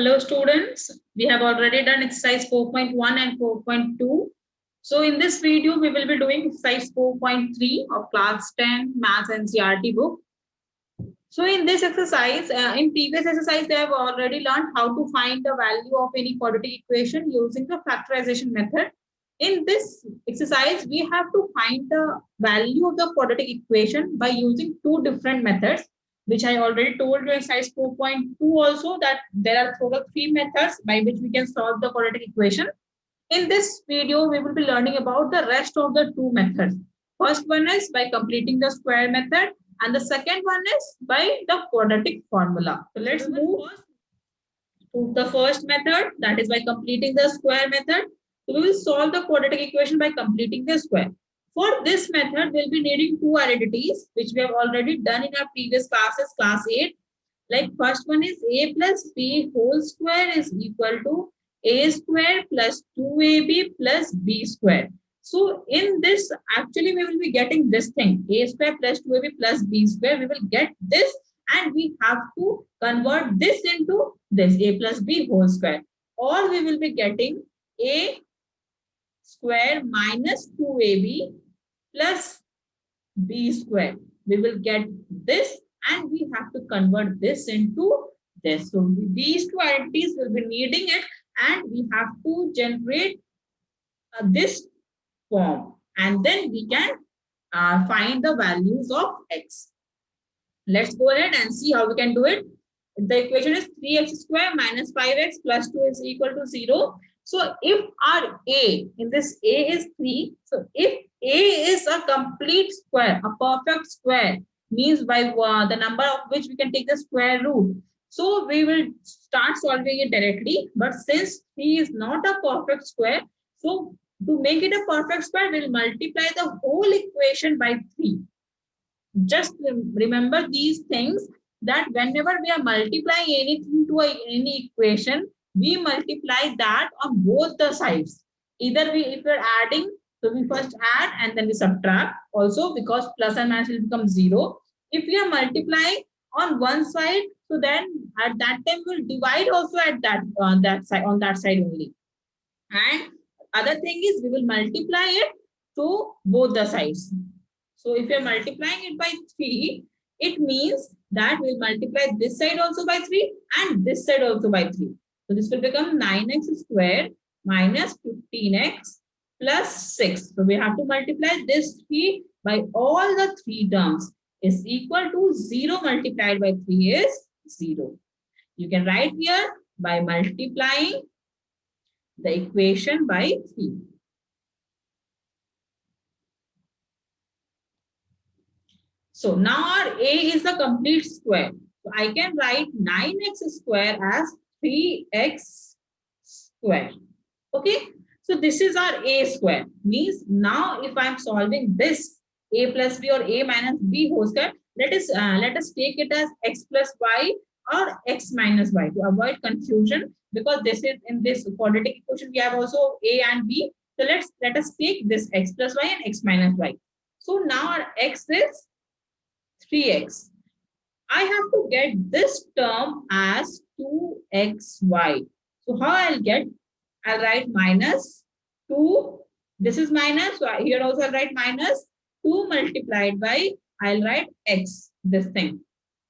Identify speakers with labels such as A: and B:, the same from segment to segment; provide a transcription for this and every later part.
A: Hello students, we have already done exercise 4.1 and 4.2. So in this video, we will be doing exercise 4.3 of class 10 Maths NCERT book. So in this exercise, in previous exercise, they have already learned how to find the value of any quadratic equation using the factorization method. In this exercise, we have to find the value of the quadratic equation by using two different methods, which I already told you in exercise 4.2 also that there are total three methods by which we can solve the quadratic equation. In this video, we will be learning about the rest of the two methods. First one is by completing the square method, and the second one is by the quadratic formula. So let's move to the first method, that is by completing the square method. So we will solve the quadratic equation by completing the square. For this method, we'll be needing two identities, which we have already done in our previous classes, class 8. Like first one is a plus b whole square is equal to a square plus 2ab plus b square. So in this, actually we will be getting this thing, a square plus 2ab plus b square. We will get this and we have to convert this into this, a plus b whole square. Or we will be getting a square minus 2ab plus b square. We will get this and we have to convert this into this. So these two identities will be needing it and we have to generate this form and then we can find the values of x. Let's go ahead and see how we can do it. The equation is 3x square minus 5x plus 2 is equal to 0. So if our a, in this a is 3, so if a is a complete square, a perfect square, means by the number of which we can take the square root. So we will start solving it directly. But since 3 is not a perfect square, so to make it a perfect square, we'll multiply the whole equation by 3. Just remember these things, that whenever we are multiplying anything to any equation, we multiply that on both the sides. Either if we're adding, so we first add and then we subtract also, because plus and minus will become 0. If we are multiplying on one side, so then at that time we'll divide also at that side, on that side only. And other thing is we will multiply it to both the sides. So if you're multiplying it by 3, it means that we'll multiply this side also by 3 and this side also by 3. So this will become 9x square minus 15x plus 6. So we have to multiply this 3 by all the 3 terms is equal to 0 multiplied by 3 is 0. You can write here by multiplying the equation by 3. So now our a is a complete square. So I can write 9x square as 3x square. Okay. So this is our a square. Means now if I'm solving this a plus b or a minus b whole square, let us take it as x plus y or x minus y to avoid confusion, because this is in this quadratic equation we have also a and b. So let us take this x plus y and x minus y. So now our x is 3x. I have to get this term as 2xy. So how I'll get? I'll write minus 2. This is minus. So here also I'll write minus 2 multiplied by, I'll write x, this thing.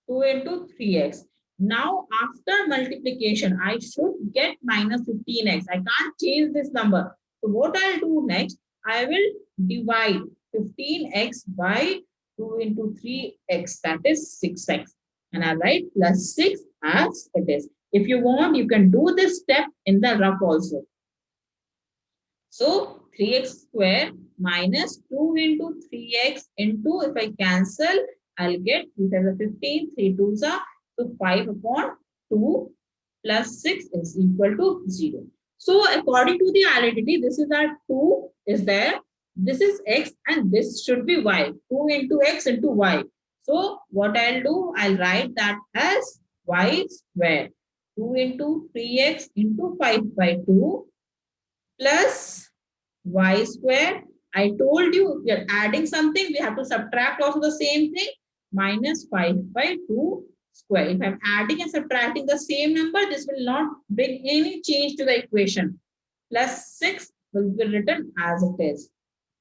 A: 2 into 3x. Now after multiplication, I should get minus 15x. I can't change this number. So what I'll do next, I will divide 15x by 2 into 3x, that is 6x. And I write plus 6 as it is. If you want, you can do this step in the rough also. So 3x square minus 2 into 3x into, if I cancel, I'll get 3 times 15, 3 2s are, so 5 upon 2 plus 6 is equal to 0. So according to the identity, this is our 2 is there. This is x and this should be y. 2 into x into y. So what I'll do, I'll write that as y square. 2 into 3x into 5 by 2 plus y square. I told you if we are adding something, we have to subtract also the same thing. Minus 5 by 2 square. If I'm adding and subtracting the same number, this will not bring any change to the equation. Plus 6 will be written as it is.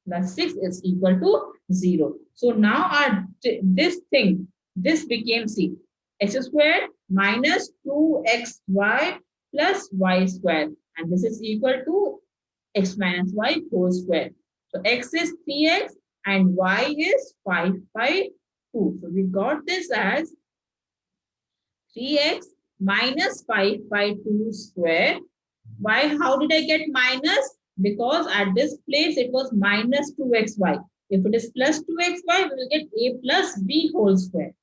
A: Plus 6 is equal to 0. So now this became C. X squared minus 2xy plus y squared. And this is equal to x minus y whole square. So x is 3x and y is 5 by 2. So we got this as 3x minus 5 by 2 square. Why? How did I get minus? Because at this place it was minus 2xy. If it is plus 2xy, we will get a plus b whole square.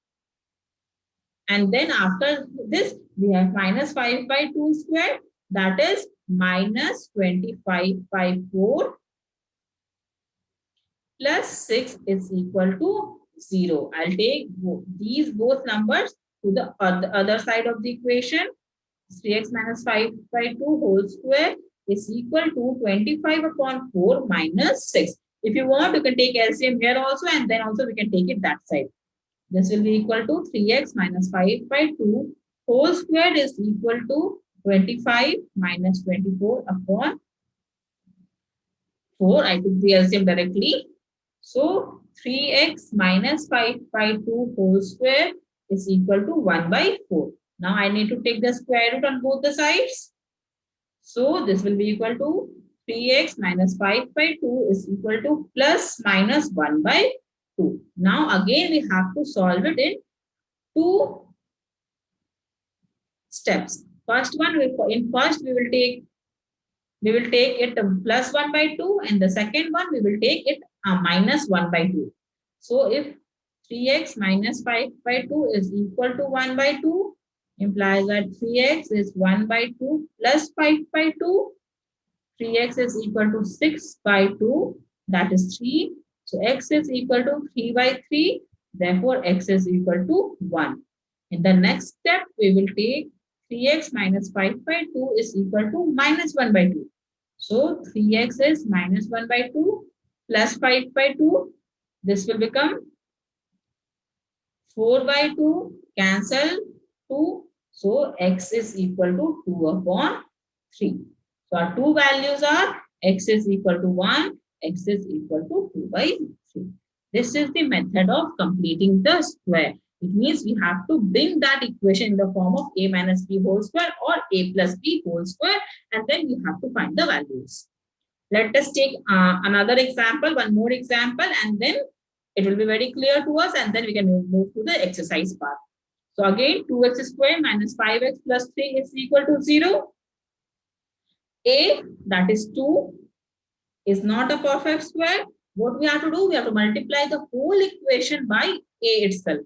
A: And then after this, we have minus 5 by 2 square. That is minus 25 by 4 plus 6 is equal to 0. I'll take these both numbers to the other side of the equation. 3x minus 5 by 2 whole square is equal to 25 upon 4 minus 6. If you want, you can take LCM here also, and then also we can take it that side. This will be equal to 3x minus 5 by 2 whole square is equal to 25 minus 24 upon 4. I took the LCM directly. So 3x minus 5 by 2 whole square is equal to 1 by 4. Now I need to take the square root on both the sides. So this will be equal to 3x minus 5 by 2 is equal to plus minus 1 by 2. Now again we have to solve it in 2 steps. First one, we will take it plus 1 by 2, and the second one we will take it minus 1 by 2. So if 3x minus 5 by 2 is equal to 1 by 2, implies that 3x is 1 by 2 plus 5 by 2. 3x is equal to 6 by 2, that is 3. So x is equal to 3 by 3, therefore x is equal to 1. In the next step, we will take 3x minus 5 by 2 is equal to minus 1 by 2. So 3x is minus 1 by 2 plus 5 by 2. This will become 4 by 2, cancel 2. So x is equal to 2 upon 3. So our two values are x is equal to 1, x is equal to 2 by 3. This is the method of completing the square. It means we have to bring that equation in the form of a minus b whole square or a plus b whole square, and then we have to find the values. Let us take another example, one more example, and then it will be very clear to us, and then we can move to the exercise part. So again, 2x square minus 5x plus 3 is equal to 0. A, that is 2, is not a perfect square. What we have to do, we have to multiply the whole equation by a itself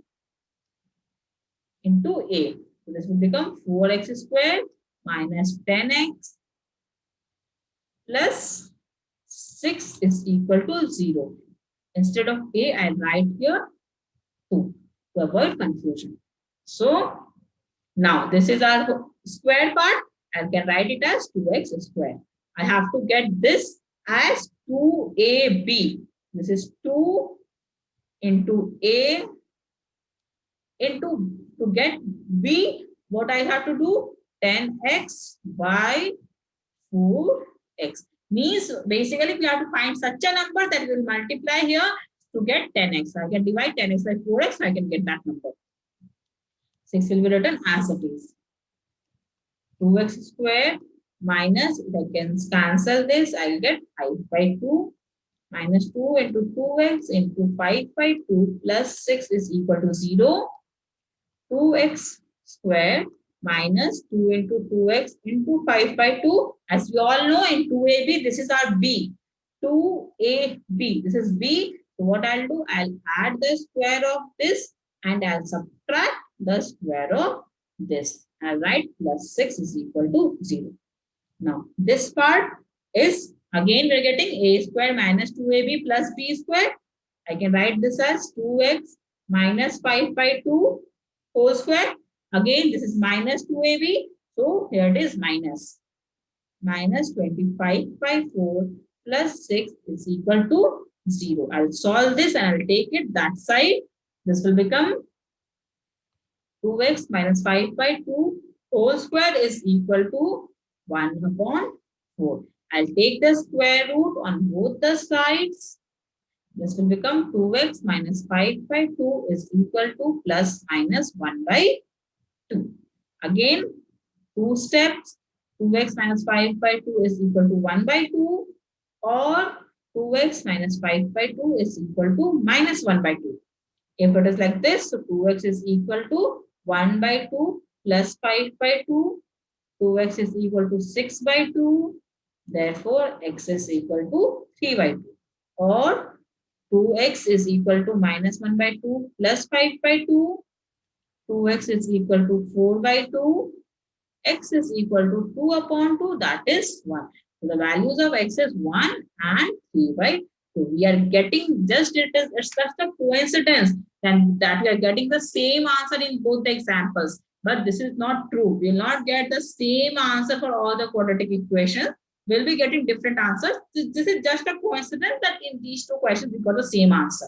A: into a. So this will become 4x squared minus 10x plus 6 is equal to 0. Instead of a, I'll write here 2 to avoid confusion. So now this is our square part. I can write it as 2x squared. I have to get this as 2ab. This is 2 into a into, to get b, what I have to do? 10x by 4x. Means basically we have to find such a number that will multiply here to get 10x. I can divide 10x by 4x, so I can get that number. 6 will be written as it is. 2x squared minus, I can cancel this, I will get 5 by 2 minus 2 into 2x into 5 by 2 plus 6 is equal to 0. 2x squared minus 2 into 2x into 5 by 2. As we all know, in 2ab, this is our b. 2ab, this is b. So what I'll do, I'll add the square of this and I'll subtract the square of this. I'll write plus 6 is equal to 0. Now, this part is, again, we're getting a square minus 2ab plus b square. I can write this as 2x minus 5 by 2 whole square. Again, this is minus 2ab. So, here it is minus. Minus 25 by 4 plus 6 is equal to 0. I'll solve this and I'll take it that side. This will become 2x minus 5 by 2 whole square is equal to 1 upon 4. I'll take the square root on both the sides. This will become 2x minus 5 by 2 is equal to plus minus 1 by 2. Again, 2 steps. 2x minus 5 by 2 is equal to 1 by 2, or 2x minus 5 by 2 is equal to minus 1 by 2. If it is like this, so 2x is equal to 1 by 2 plus 5 by 2. 2x is equal to 6 by 2. Therefore, x is equal to 3 by 2. Or 2x is equal to minus 1 by 2 plus 5 by 2. 2x is equal to 4 by 2. X is equal to 2 upon 2, that is 1. So the values of x is 1 and 3 by 2. We are getting just it's just a coincidence then that we are getting the same answer in both the examples. But this is not true. We will not get the same answer for all the quadratic equations. We'll be getting different answers. This is just a coincidence that in these two questions we got the same answer.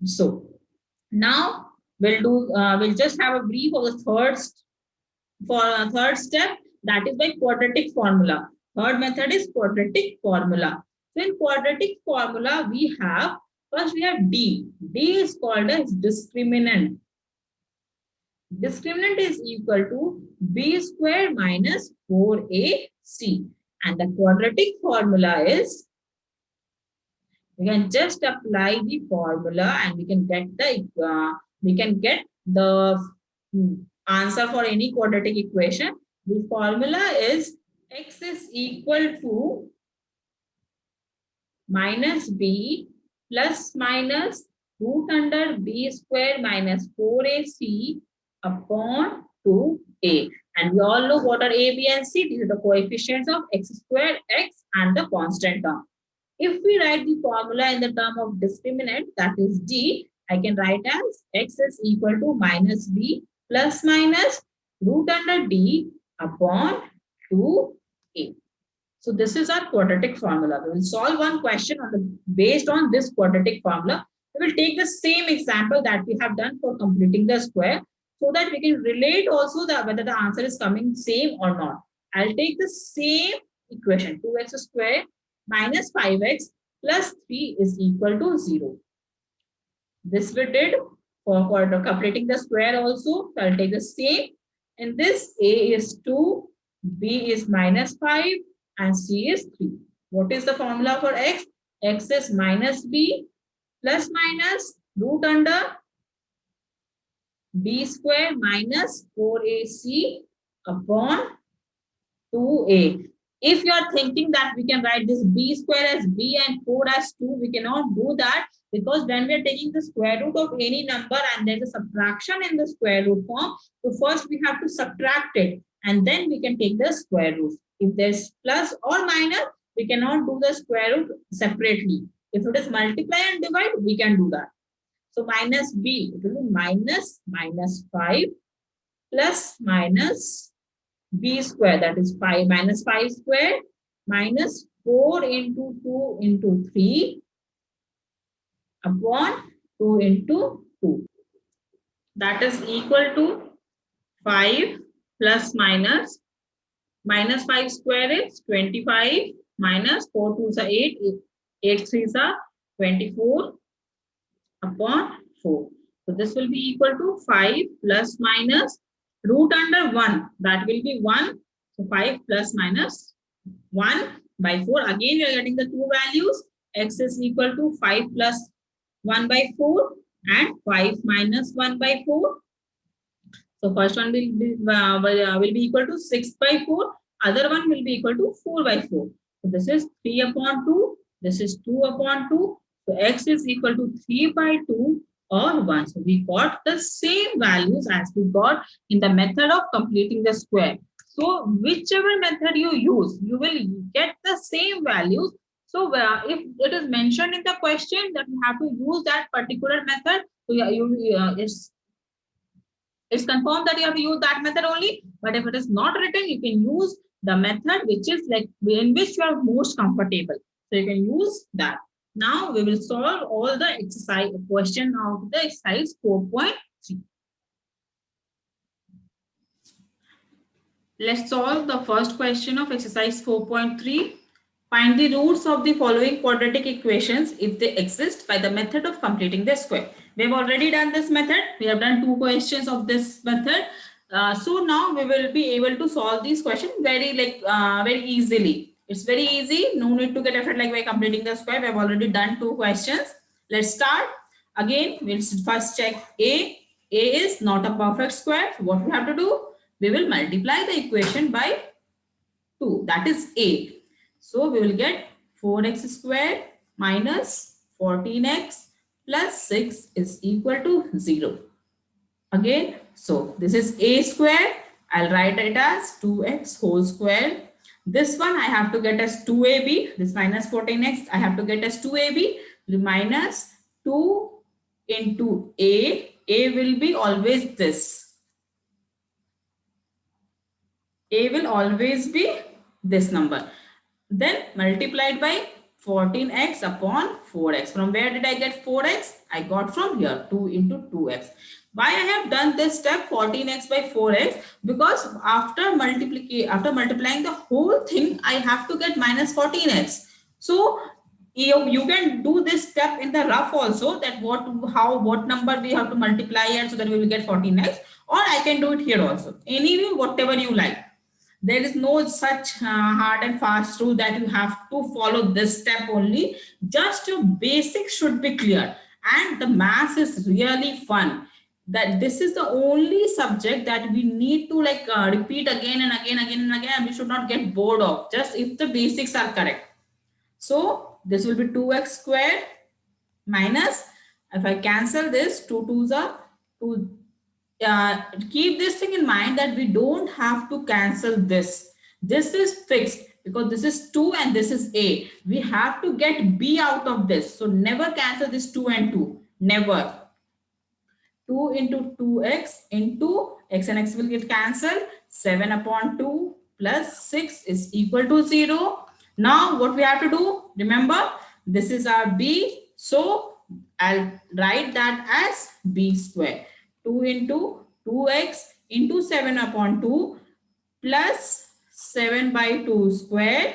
A: So now we'll just have a brief of the third step, that is by quadratic formula. Third method is quadratic formula. So in quadratic formula, we have D. D is called as discriminant. Discriminant is equal to b square minus 4ac. And the quadratic formula is, we can just apply the formula and we can get the answer for any quadratic equation. The formula is x is equal to minus b plus minus root under b square minus 4ac upon 2a. And we all know what are a, b, and c. These are the coefficients of x square, x, and the constant term. If we write the formula in the term of discriminant, that is d, I can write as x is equal to minus b plus minus root under d upon 2a. So this is our quadratic formula. We will solve one question based on this quadratic formula. We will take the same example that we have done for completing the square, so that we can relate also whether the answer is coming same or not. I'll take the same equation, 2x square minus 5x plus 3 is equal to 0. This we did for completing the square also. So I'll take the same. In this, a is 2, b is minus 5, and c is 3. What is the formula for x? X is minus b plus minus root under b square minus 4ac upon 2a. If you are thinking that we can write this b square as b and 4 as 2, we cannot do that, because when we are taking the square root of any number and there is a subtraction in the square root form, so first we have to subtract it and then we can take the square root. If there's plus or minus, we cannot do the square root separately. If it is multiply and divide, we can do that. So minus b, it will be minus 5 plus minus b square, that is 5 minus 5 square minus 4 into 2 into 3 upon 2 into 2. That is equal to 5 plus minus 5 square is 25 minus 4 2s are 8, 8 3s are 24 upon 4. So this will be equal to 5 plus minus root under 1, that will be 1. So 5 plus minus 1 by 4. Again, we are getting the two values. X is equal to 5 plus 1 by 4 and 5 minus 1 by 4. So first one will be equal to 6 by 4. Other one will be equal to 4 by 4. So this is 3 upon 2. This is 2 upon 2. So x is equal to 3 by 2 or 1. So we got the same values as we got in the method of completing the square. So whichever method you use, you will get the same values. So if it is mentioned in the question that you have to use that particular method, so it's confirmed that you have to use that method only. But if it is not written, you can use the method which is like in which you are most comfortable. So you can use that. Now we will solve all the exercise question of the exercise 4.3. Let's solve the first question of exercise 4.3. Find the roots of the following quadratic equations if they exist by the method of completing the square. We have already done this method. We have done 2 questions of this method. So now we will be able to solve these questions very easily. It's very easy. No need to get effort like by completing the square. We have already done 2 questions. Let's start. Again, we'll first check A. A is not a perfect square. So what we have to do? We will multiply the equation by 2. That is A. So we will get 4x squared minus 14x plus 6 is equal to 0. Again, so this is A square. I'll write it as 2x whole square. This one I have to get as 2ab. This minus 14x I have to get as 2ab. Minus 2 into A. A will be always this. A will always be this number. Then multiplied by 14x upon 4x. From where did I get 4x? I got from here 2 into 2x. Why I have done this step 14x by 4x? Because after multiplying the whole thing, I have to get minus 14x. So you can do this step in the rough also, that what number we have to multiply and so that we will get 14x, or I can do it here also. Anyway, whatever you like. There is no such hard and fast rule that you have to follow this step only. Just your basics should be clear, and the math is really fun. That this is the only subject that we need to repeat again and again and again, and we should not get bored of, just if the basics are correct. So this will be 2x squared minus, if I cancel this, 2 2s are 2. Keep this thing in mind that we don't have to cancel this. This is fixed because this is 2 and this is A. We have to get B out of this. So never cancel this 2 and 2. Never. 2 into 2x into x and x will get cancelled. 7 upon 2 plus 6 is equal to 0. Now what we have to do? Remember, this is our B. So I'll write that as B square. 2 into 2x into 7 upon 2 plus 7 by 2 square,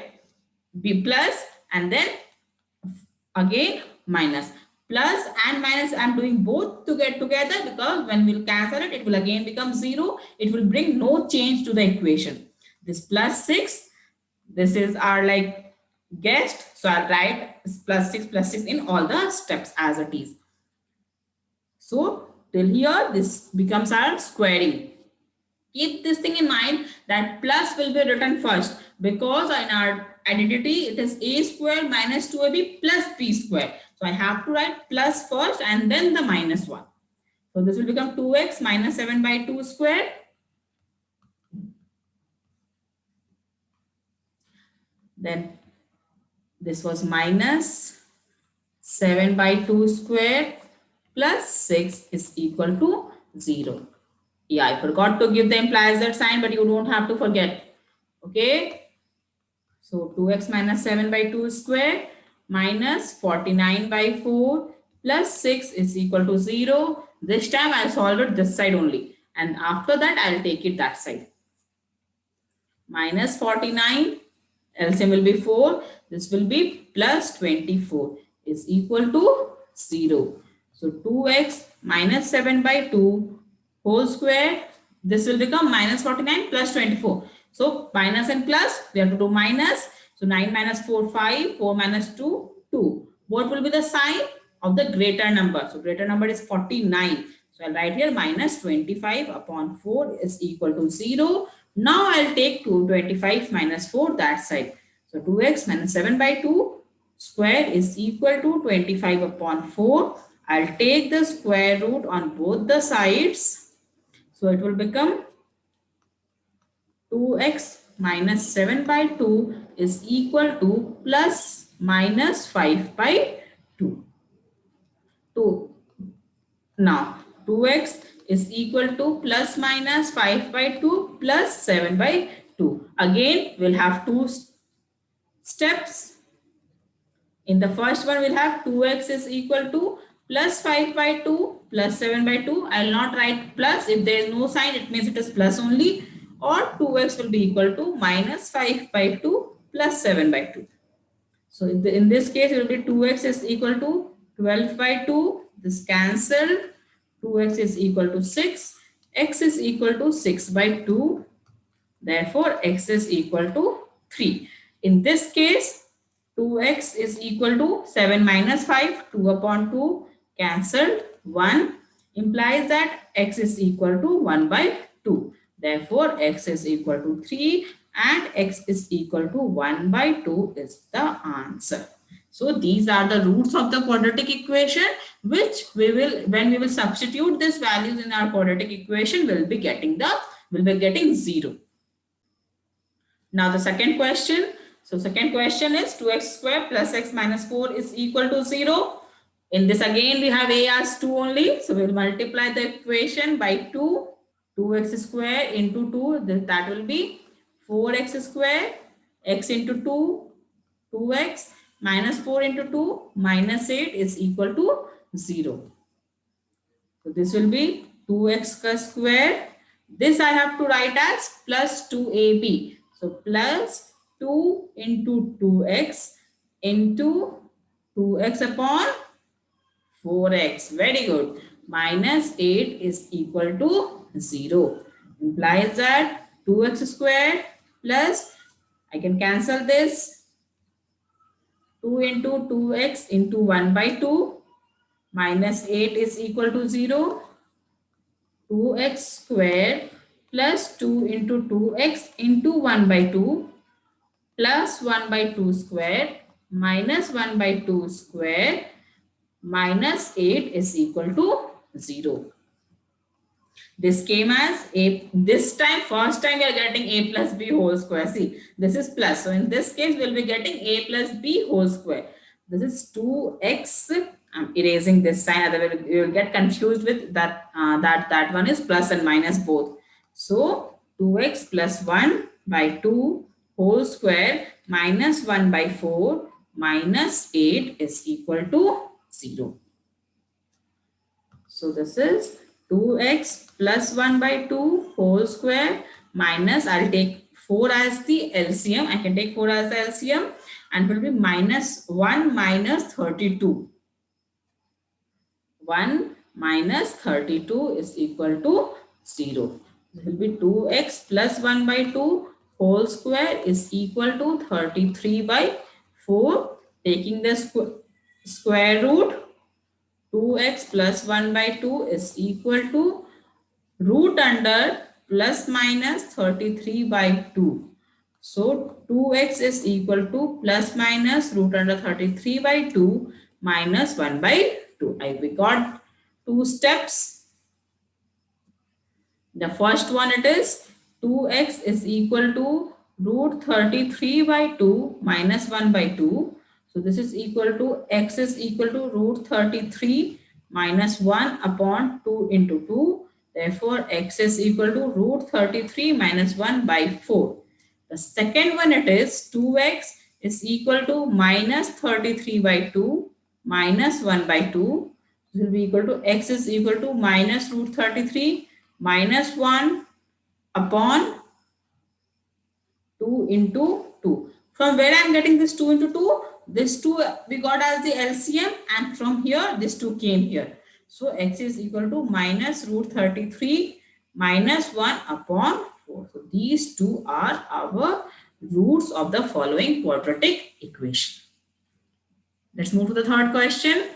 A: B plus, and then again minus. Plus and minus, I'm doing both to get together because when we'll cancel it, it will again become 0. It will bring no change to the equation. This plus 6, this is our guessed. So I'll write plus 6 in all the steps as it is. So till here, this becomes our squaring. Keep this thing in mind that plus will be written first because in our identity, it is a square minus 2ab plus b square. So I have to write plus first and then the minus 1. So this will become 2x minus 7 by 2 square. Then this was minus 7 by 2 square plus 6 is equal to 0. Yeah, I forgot to give the implies that sign, but you don't have to forget. Okay. So 2x minus 7 by 2 square minus 49 by 4 plus 6 is equal to 0. This time I'll solve it this side only. And after that, I'll take it that side. Minus 49, LCM will be 4. This will be plus 24 is equal to 0. So 2x minus 7 by 2 whole square. This will become minus 49 plus 24. So minus and plus, we have to do minus. So 9 minus 4, 5. 4 minus 2, 2. What will be the sign of the greater number? So greater number is 49. So I'll write here minus 25 upon 4 is equal to 0. Now I'll take 25 minus 4 that side. So 2x minus 7 by 2 square is equal to 25 upon 4. I'll take the square root on both the sides. So it will become 2x minus 7 by 2 is equal to plus minus 5 by 2. Now 2x is equal to plus minus 5 by 2 plus 7 by 2. Again, we'll have two steps. In the first one, we'll have 2x is equal to plus 5 by 2 plus 7 by 2. I'll not write plus. If there is no sign, it means it is plus only. or 2x will be equal to minus 5 by 2 plus 7 by 2. So in this case, it will be 2x is equal to 12 by 2. This cancelled. 2x is equal to 6. X is equal to 6 by 2. Therefore, x is equal to 3. In this case, 2x is equal to 7 minus 5. 2 upon 2 cancelled. 1 implies that x is equal to 1 by 2. Therefore, x is equal to 3 and x is equal to 1 by 2 is the answer. So these are the roots of the quadratic equation, which we will, when we will substitute these values in our quadratic equation, we'll be getting 0. Now the second question. So second question is 2x square plus x minus 4 is equal to 0. In this again we have a as 2 only. So we will multiply the equation by 2. 2x square into 2, that will be 4x square, x into 2, 2x, minus 4 into 2, minus 8 is equal to 0. So this will be 2x square. This I have to write as plus 2ab. So plus 2 into 2x into 2x upon 4x. Very good. Minus 8 is equal to 0. Implies that 2x square plus, I can cancel this, 2 into 2x into 1 by 2 minus 8 is equal to 0. 2x square plus 2 into 2x into 1 by 2 plus 1 by 2 square minus 1 by 2 square minus 8 is equal to 0. This came as a, this time, first time we are getting a plus b whole square. See, this is plus. So in this case, we'll be getting a plus b whole square. This is 2x. I'm erasing this sign, otherwise you will get confused with that. That one is plus and minus both. So 2x plus 1 by 2 whole square minus 1 by 4 minus 8 is equal to 0. So this is 2x plus 1 by 2 whole square minus, I'll take 4 as the LCM. I can take 4 as the LCM and it will be minus 1 minus 32. 1 minus 32 is equal to 0. It will be 2x plus 1 by 2 whole square is equal to 33 by 4. Taking the square root, 2x plus 1 by 2 is equal to root under plus minus 33 by 2. So 2x is equal to plus minus root under 33 by 2 minus 1 by 2. We got 2 steps. The first one, it is 2x is equal to root 33 by 2 minus 1 by 2. So this is equal to, x is equal to root 33 minus 1 upon 2 into 2. Therefore, x is equal to root 33 minus 1 by 4. The second one, it is 2x is equal to minus 33 by 2 minus 1 by 2. This will be equal to, x is equal to minus root 33 minus 1 upon 2 into 2. From where I am getting this 2 into 2? This 2 we got as the LCM, and from here this 2 came here. So x is equal to minus root 33 minus 1 upon 4. So these two are our roots of the following quadratic equation. Let's move to the third question.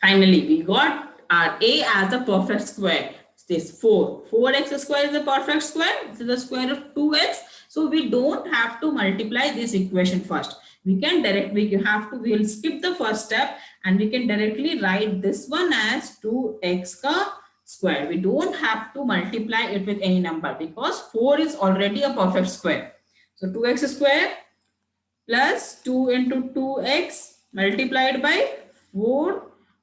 A: Finally, we got our a as a perfect square. This 4x square is a perfect square. This is the square of 2x. So we don't have to multiply this equation first. We can we'll skip the first step and we can directly write this one as 2x square. We don't have to multiply it with any number because 4 is already a perfect square. So 2x square plus 2 into 2x multiplied by 4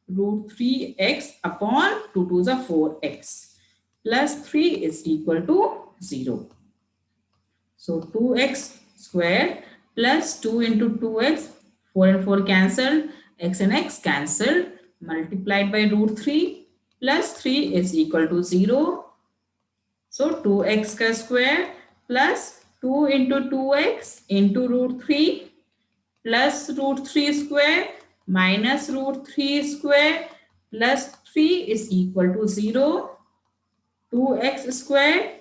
A: root 3x upon 2 to the 4x plus 3 is equal to 0. So 2x square plus 2 into 2x, 4 and 4 cancelled, x and x cancelled, multiplied by root 3 plus 3 is equal to 0. So 2x square plus 2 into 2x into root 3 plus root 3 square minus root 3 square plus 3 is equal to 0. 2x square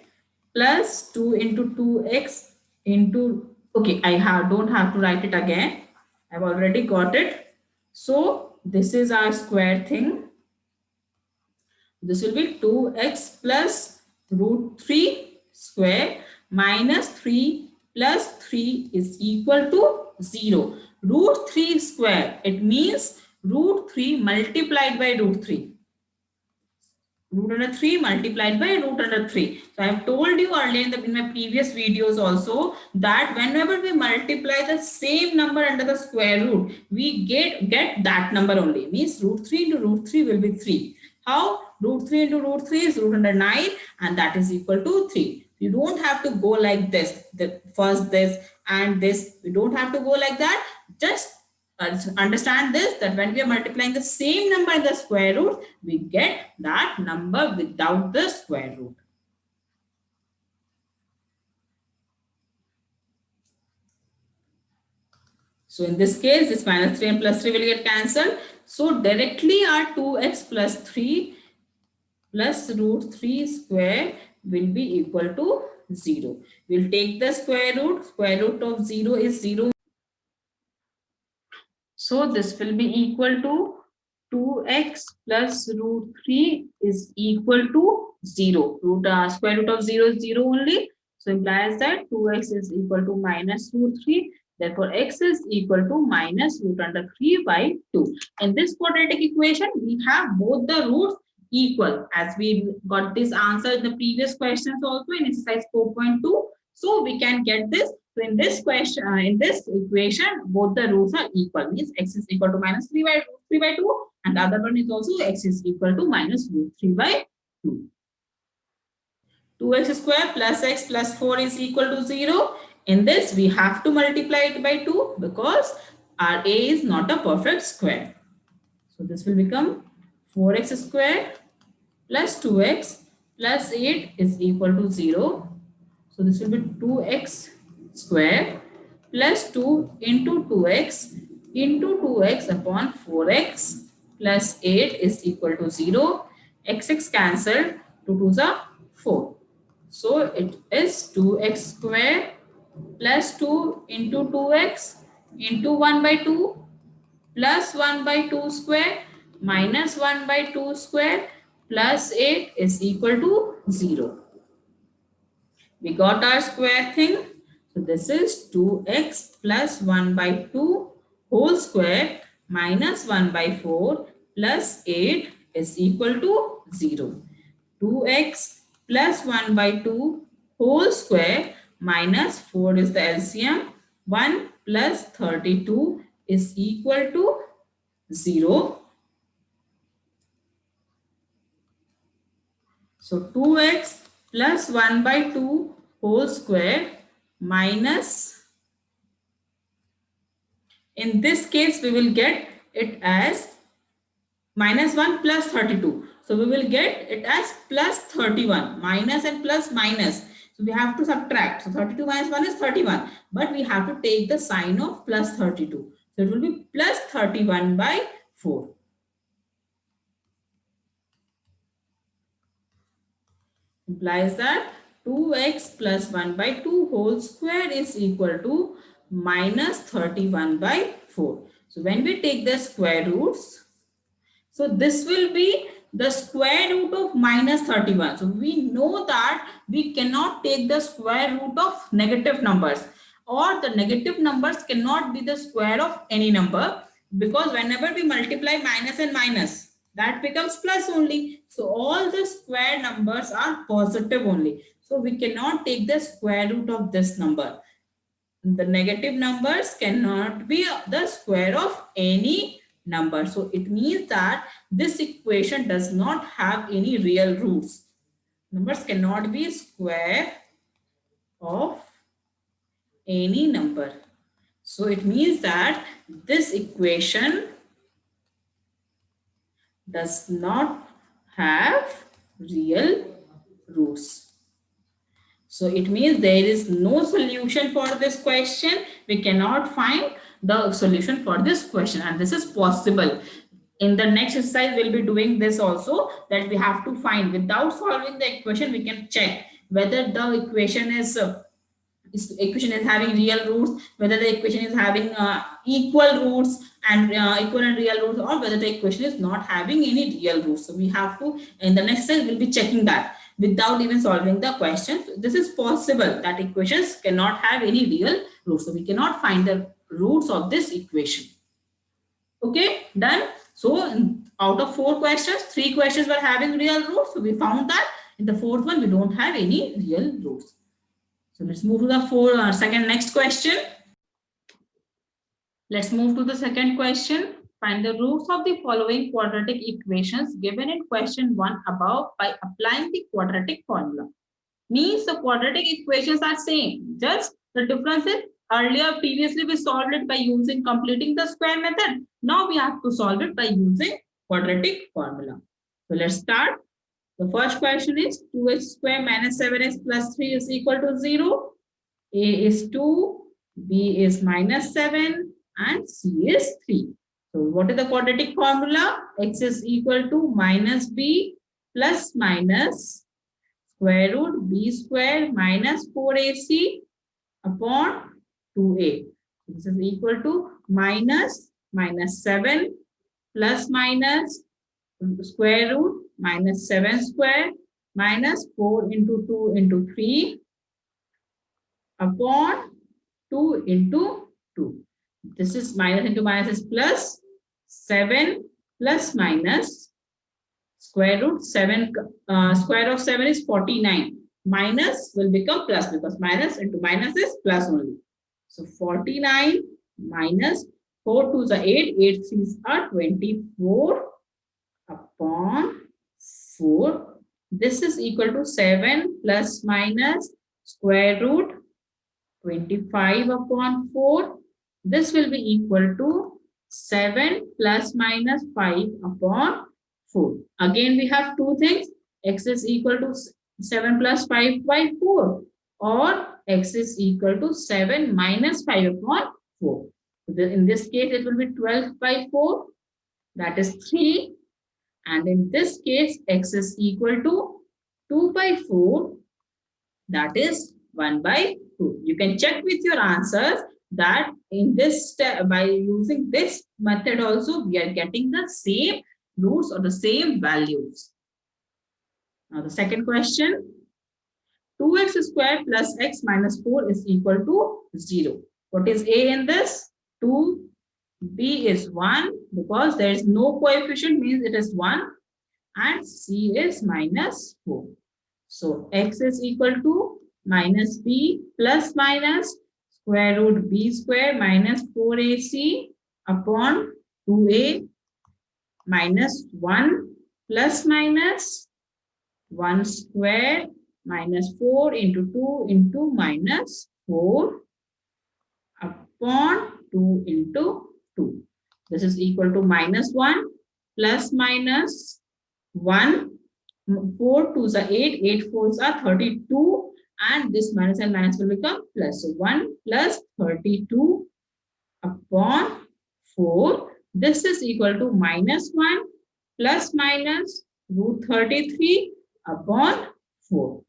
A: plus 2 into 2x into, okay, don't have to write it again. I've already got it. So this is our square thing. This will be 2x plus root 3 square minus 3 plus 3 is equal to 0. Root 3 square, it means root 3 multiplied by root 3. Root under 3 multiplied by root under 3. So I have told you earlier in my previous videos also that whenever we multiply the same number under the square root, we get that number only. Means root 3 into root 3 will be 3. How? Root 3 into root 3 is root under 9 and that is equal to 3. You don't have to go like this. First this and this. You don't have to go like that. Just understand this, that when we are multiplying the same number in the square root, we get that number without the square root. So in this case, this minus 3 and plus 3 will get cancelled. So directly our 2x plus 3 plus root 3 square will be equal to 0. We'll take the square root. Square root of 0 is 0. So this will be equal to 2x plus root 3 is equal to 0. Square root of 0 is 0 only. So implies that 2x is equal to minus root 3. Therefore, x is equal to minus root under 3 by 2. In this quadratic equation, we have both the roots equal, as we got this answer in the previous questions also in exercise 4.2. So we can get this. So in this question, in this equation, both the roots are equal. Means x is equal to minus 3 by root 3 by 2, and the other one is also x is equal to minus root 3 by 2. 2x square plus x plus 4 is equal to 0. In this, we have to multiply it by 2 because our a is not a perfect square. So this will become 4x square plus 2x plus 8 is equal to 0. So this will be 2x square plus 2 into 2x into 2x upon 4x plus 8 is equal to 0. X cancelled, 2 2s are 4. So it is 2x square plus 2 into 2x into 1 by 2 plus 1 by 2 square minus 1 by 2 square plus 8 is equal to 0. We got our square thing. So this is 2x plus 1 by 2 whole square minus 1 by 4 plus 8 is equal to 0. 2x plus 1 by 2 whole square minus 4 is the LCM. 1 plus 32 is equal to 0. So 2x plus 1 by 2 whole square minus, in this case we will get it as minus 1 plus 32. So we will get it as plus 31. Minus and plus minus. So we have to subtract. So 32 minus 1 is 31. But we have to take the sign of plus 32. So it will be plus 31 by 4. Implies that 2x plus 1 by 2 whole square is equal to minus 31 by 4. So when we take the square roots, so this will be the square root of minus 31. So we know that we cannot take the square root of negative numbers, or the negative numbers cannot be the square of any number, because whenever we multiply minus and minus, that becomes plus only. So all the square numbers are positive only. So we cannot take the square root of this number. The negative numbers cannot be the square of any number. So it means that this equation does not have any real roots. Numbers cannot be square of any number. So it means that this equation does not have real roots. So it means there is no solution for this question. We cannot find the solution for this question, and this is possible. In the next exercise, we'll be doing this also, that we have to find, without solving the equation, we can check whether the equation is having real roots, whether the equation is having equal roots and equal and real roots, or whether the equation is not having any real roots. So we have to, in the next step, we'll be checking that without even solving the question. This is possible that equations cannot have any real roots. So we cannot find the roots of this equation. Okay, done. So out of 4 questions, 3 questions were having real roots. So we found that in the 4th one, we don't have any real roots. So let's move to the second next question. Let's move to the second question. Find the roots of the following quadratic equations given in question 1 above by applying the quadratic formula. Means the quadratic equations are same. Just the difference is previously we solved it by using completing the square method. Now we have to solve it by using quadratic formula. So let's start. The first question is 2x square minus 7x plus 3 is equal to 0. A is 2, B is minus 7, and C is 3. So what is the quadratic formula? X is equal to minus B plus minus square root B square minus 4AC upon 2A. This is equal to minus 7 plus minus square root minus 7 square minus 4 into 2 into 3 upon 2 into 2. This is minus into minus is plus, 7 plus minus square root 7, square of 7 is 49. Minus will become plus because minus into minus is plus only. So 49 minus 4 2s are 8, 8 3s are 24 upon 4. This is equal to 7 plus minus square root 25 upon 4. This will be equal to 7 plus minus 5 upon 4. Again, we have two things. X is equal to 7 plus 5 by 4, or x is equal to 7 minus 5 upon 4. So in this case, it will be 12 by 4, that is 3. And in this case, x is equal to 2 by 4, that is 1 by 2. You can check with your answers that in this step, by using this method also, we are getting the same roots or the same values. Now the second question, 2x squared plus x minus 4 is equal to 0. What is A in this? 2. B is 1 because there is no coefficient, means it is 1, and C is minus 4. So x is equal to minus B plus minus square root B square minus 4AC upon 2A minus 1 plus minus 1 square minus 4 into 2 into minus 4 upon 2 into 2. This is equal to minus 1 plus minus 1. 4 2s are 8, 8 4s are 32, and this minus and minus will become plus. So 1 plus 32 upon 4. This is equal to minus 1 plus minus root 33 upon 4.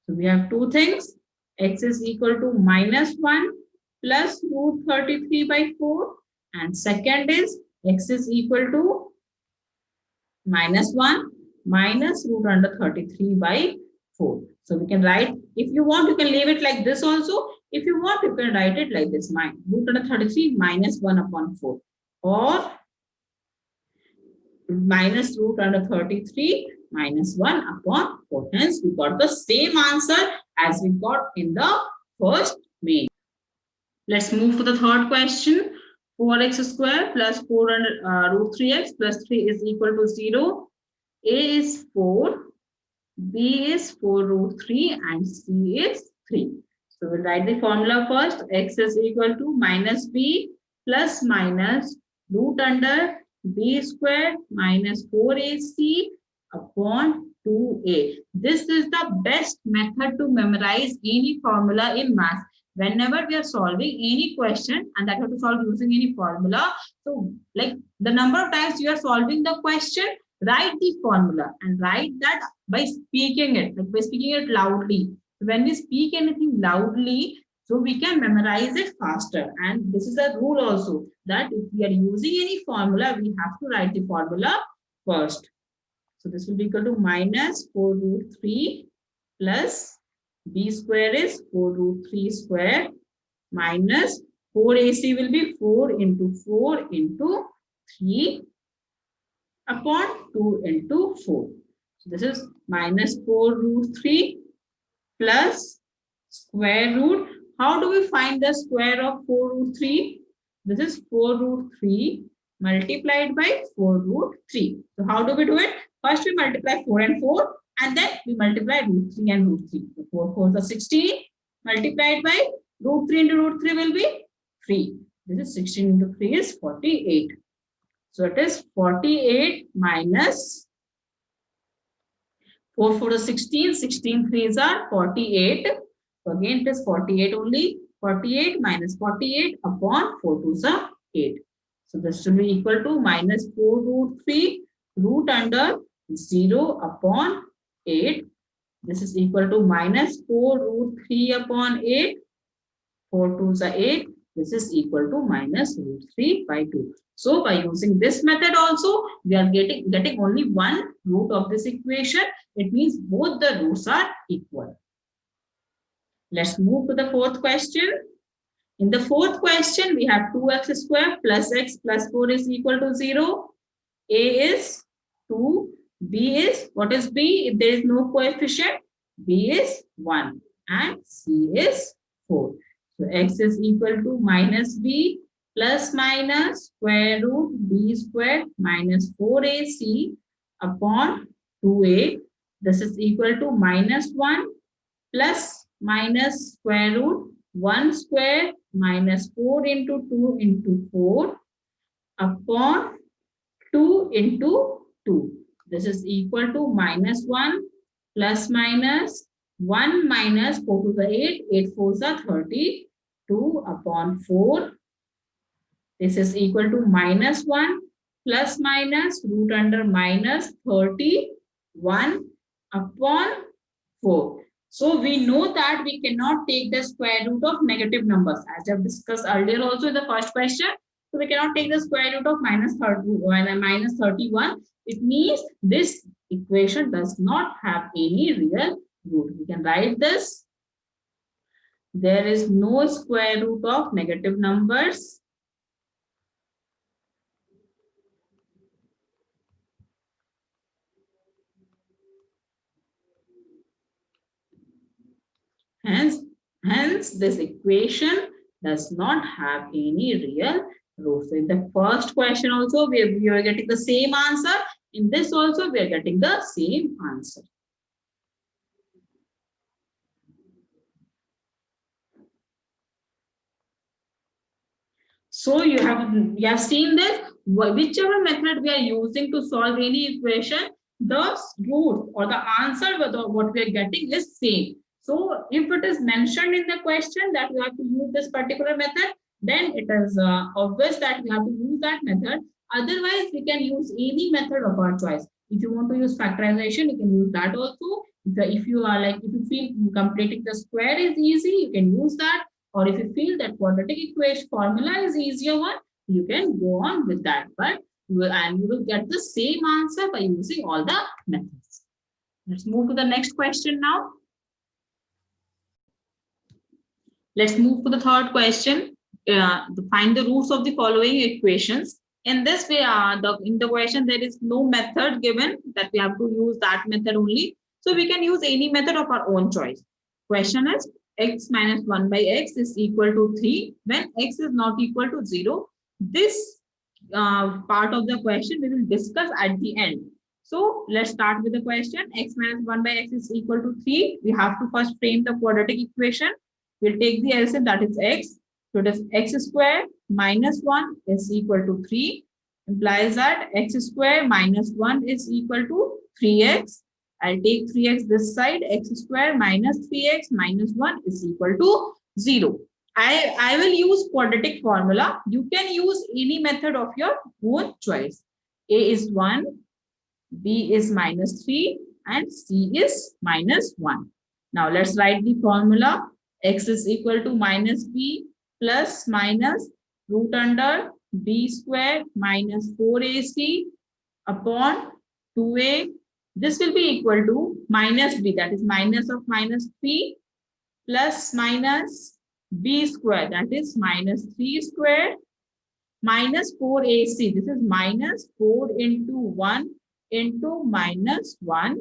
A: So we have two things. X is equal to minus 1 plus root 33 by 4. And second is x is equal to minus 1 minus root under 33 by 4. So we can write, if you want, you can leave it like this also. If you want, you can write it like this, root under 33 minus 1 upon 4. Or minus root under 33 minus 1 upon 4. Hence, we got the same answer as we got in the first main. Let's move to the third question. 4x square plus 4 under root 3x plus 3 is equal to 0. A is 4, B is 4 root 3, and C is 3. So we'll write the formula first. X is equal to minus B plus minus root under B square minus 4AC upon 2a. This is the best method to memorize any formula in math. Whenever we are solving any question and that you have to solve using any formula, so like the number of times you are solving the question, write the formula and write that by speaking it, like by speaking it loudly. When we speak anything loudly, so we can memorize it faster. And this is a rule also that if we are using any formula, we have to write the formula first. So this will be equal to minus 4 root 3 plus b square is 4 root 3 square minus 4ac will be 4 into 3 upon 2 into 4. So this is minus 4 root 3 plus square root. How do we find the square of 4 root 3? This is 4 root 3 multiplied by 4 root 3. So how do we do it? First we multiply 4 and 4 and then we multiply root 3 and root 3. So 4 4 is 16 multiplied by root 3 into root 3 will be 3. This is 16 into 3 is 48. So it is 48 minus 4 4 is 16, 16 3s are 48. So again it is 48 only. 48 minus 48 upon 4 2s are 8. So this should be equal to minus 4 root 3 root under 0 upon 8. This is equal to minus 4 root 3 upon 8. 4 2s are 8. This is equal to minus root 3 by 2. So by using this method also, we are getting only one root of this equation. It means both the roots are equal. Let's move to the fourth question. In the fourth question, we have 2x square plus x plus 4 is equal to 0. A is 2. B is, what is B? If there is no coefficient, B is 1 and C is 4. So x is equal to minus b plus minus square root b squared minus 4ac upon 2a. This is equal to minus 1 plus minus square root 1 square minus 4 into 2 into 4 upon 2 into 2. This is equal to minus 1 plus minus 1 minus 4 to the 8, 8 4s are 30, 2 upon 4. This is equal to minus 1 plus minus root under minus 31 upon 4. So we know that we cannot take the square root of negative numbers as I have discussed earlier also in the first question. So we cannot take the square root of minus 31 and minus 31. It means this equation does not have any real root. We can write this. There is no square root of negative numbers. Hence, this equation does not have any real root. So in the first question also, we are getting the same answer. In this also, we are getting the same answer. So we have seen this. Whichever method we are using to solve any equation, the root or the answer what we are getting is same. So if it is mentioned in the question that we have to use this particular method, then it is obvious that we have to use that method. Otherwise, we can use any method of our choice. If you want to use factorization, you can use that also. If you feel completing the square is easy, you can use that. Or if you feel that quadratic equation formula is easier one, you can go on with that. But you will get the same answer by using all the methods. Let's move to the next question now. Let's move to the third question. Find the roots of the following equations. In this way, in the question, there is no method given that we have to use that method only. So we can use any method of our own choice. Question is x minus 1 by x is equal to 3 when x is not equal to 0. This part of the question we will discuss at the end. So let's start with the question. X minus 1 by x is equal to 3. We have to first frame the quadratic equation. We'll take the LCM, that is x. So it is x square minus 1 is equal to 3. Implies that x square minus 1 is equal to 3x. I'll take 3x this side, x square minus 3x minus 1 is equal to 0. I will use quadratic formula. You can use any method of your own choice. A is 1, B is minus 3, and C is minus 1. Now let's write the formula. X is equal to minus B plus minus root under B square minus 4AC upon 2A. This will be equal to minus B, that is minus of minus 3 plus minus B square, that is minus 3 square minus 4AC. This is minus 4 into 1 into minus 1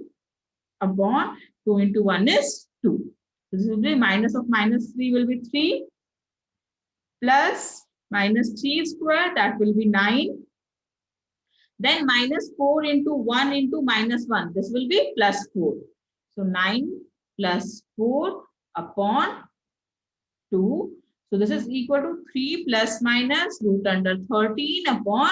A: upon 2 into 1 is 2. This will be minus of minus 3 will be 3 plus minus 3 square, that will be 9. Then minus 4 into 1 into minus 1. This will be plus 4. So 9 plus 4 upon 2. So this is equal to 3 plus minus root under 13 upon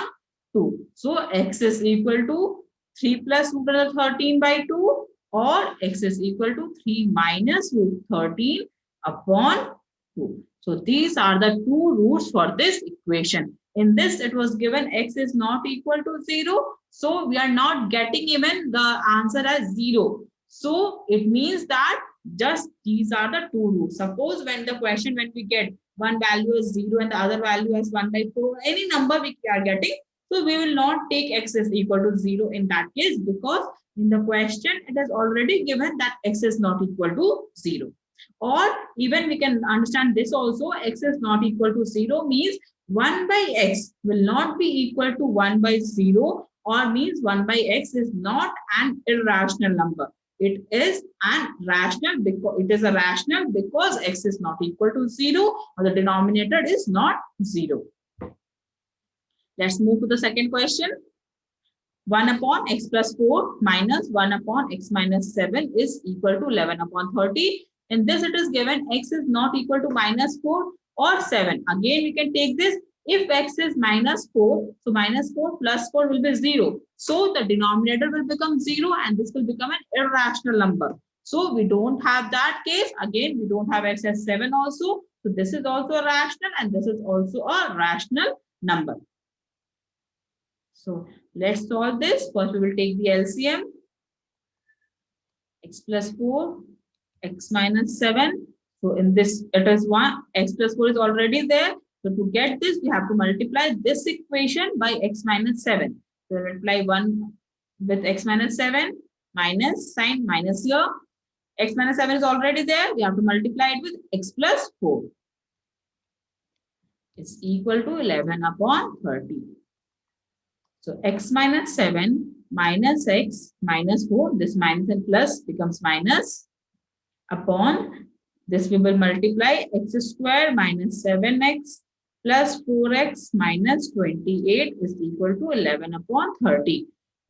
A: 2. So x is equal to 3 plus root under 13 by 2, or x is equal to 3 minus root 13 upon 2. So these are the two roots for this equation. In this, it was given x is not equal to 0. So we are not getting even the answer as 0. So it means that just these are the two roots. Suppose when the question, when we get one value is 0 and the other value is 1 by 4, any number we are getting, so we will not take x is equal to 0 in that case, because in the question it is already given that x is not equal to 0. Or even we can understand this also, x is not equal to 0 means 1 by x will not be equal to 1 by 0, or means 1 by x is not an irrational number. It is an rational because it is a rational because x is not equal to 0, or the denominator is not 0. Let's move to the second question. 1 upon x plus 4 minus 1 upon x minus 7 is equal to 11 upon 30. In this, it is given x is not equal to minus 4 or 7. Again, we can take this. If x is minus 4, so minus 4 plus 4 will be 0. So the denominator will become 0 and this will become an irrational number. So we don't have that case. Again, we don't have x as 7 also. So this is also a rational and this is also a rational number. So let's solve this. First, we will take the LCM. X plus 4, x minus 7. So in this, it is 1. X plus 4 is already there. So to get this, we have to multiply this equation by x minus 7. So multiply 1 with x minus 7, minus sign minus here. X minus 7 is already there. We have to multiply it with x plus 4. It's equal to 11 upon 30. So x minus 7 minus x minus 4. This minus and plus becomes minus upon this. We will multiply x square minus 7x plus 4x minus 28 is equal to 11 upon 30.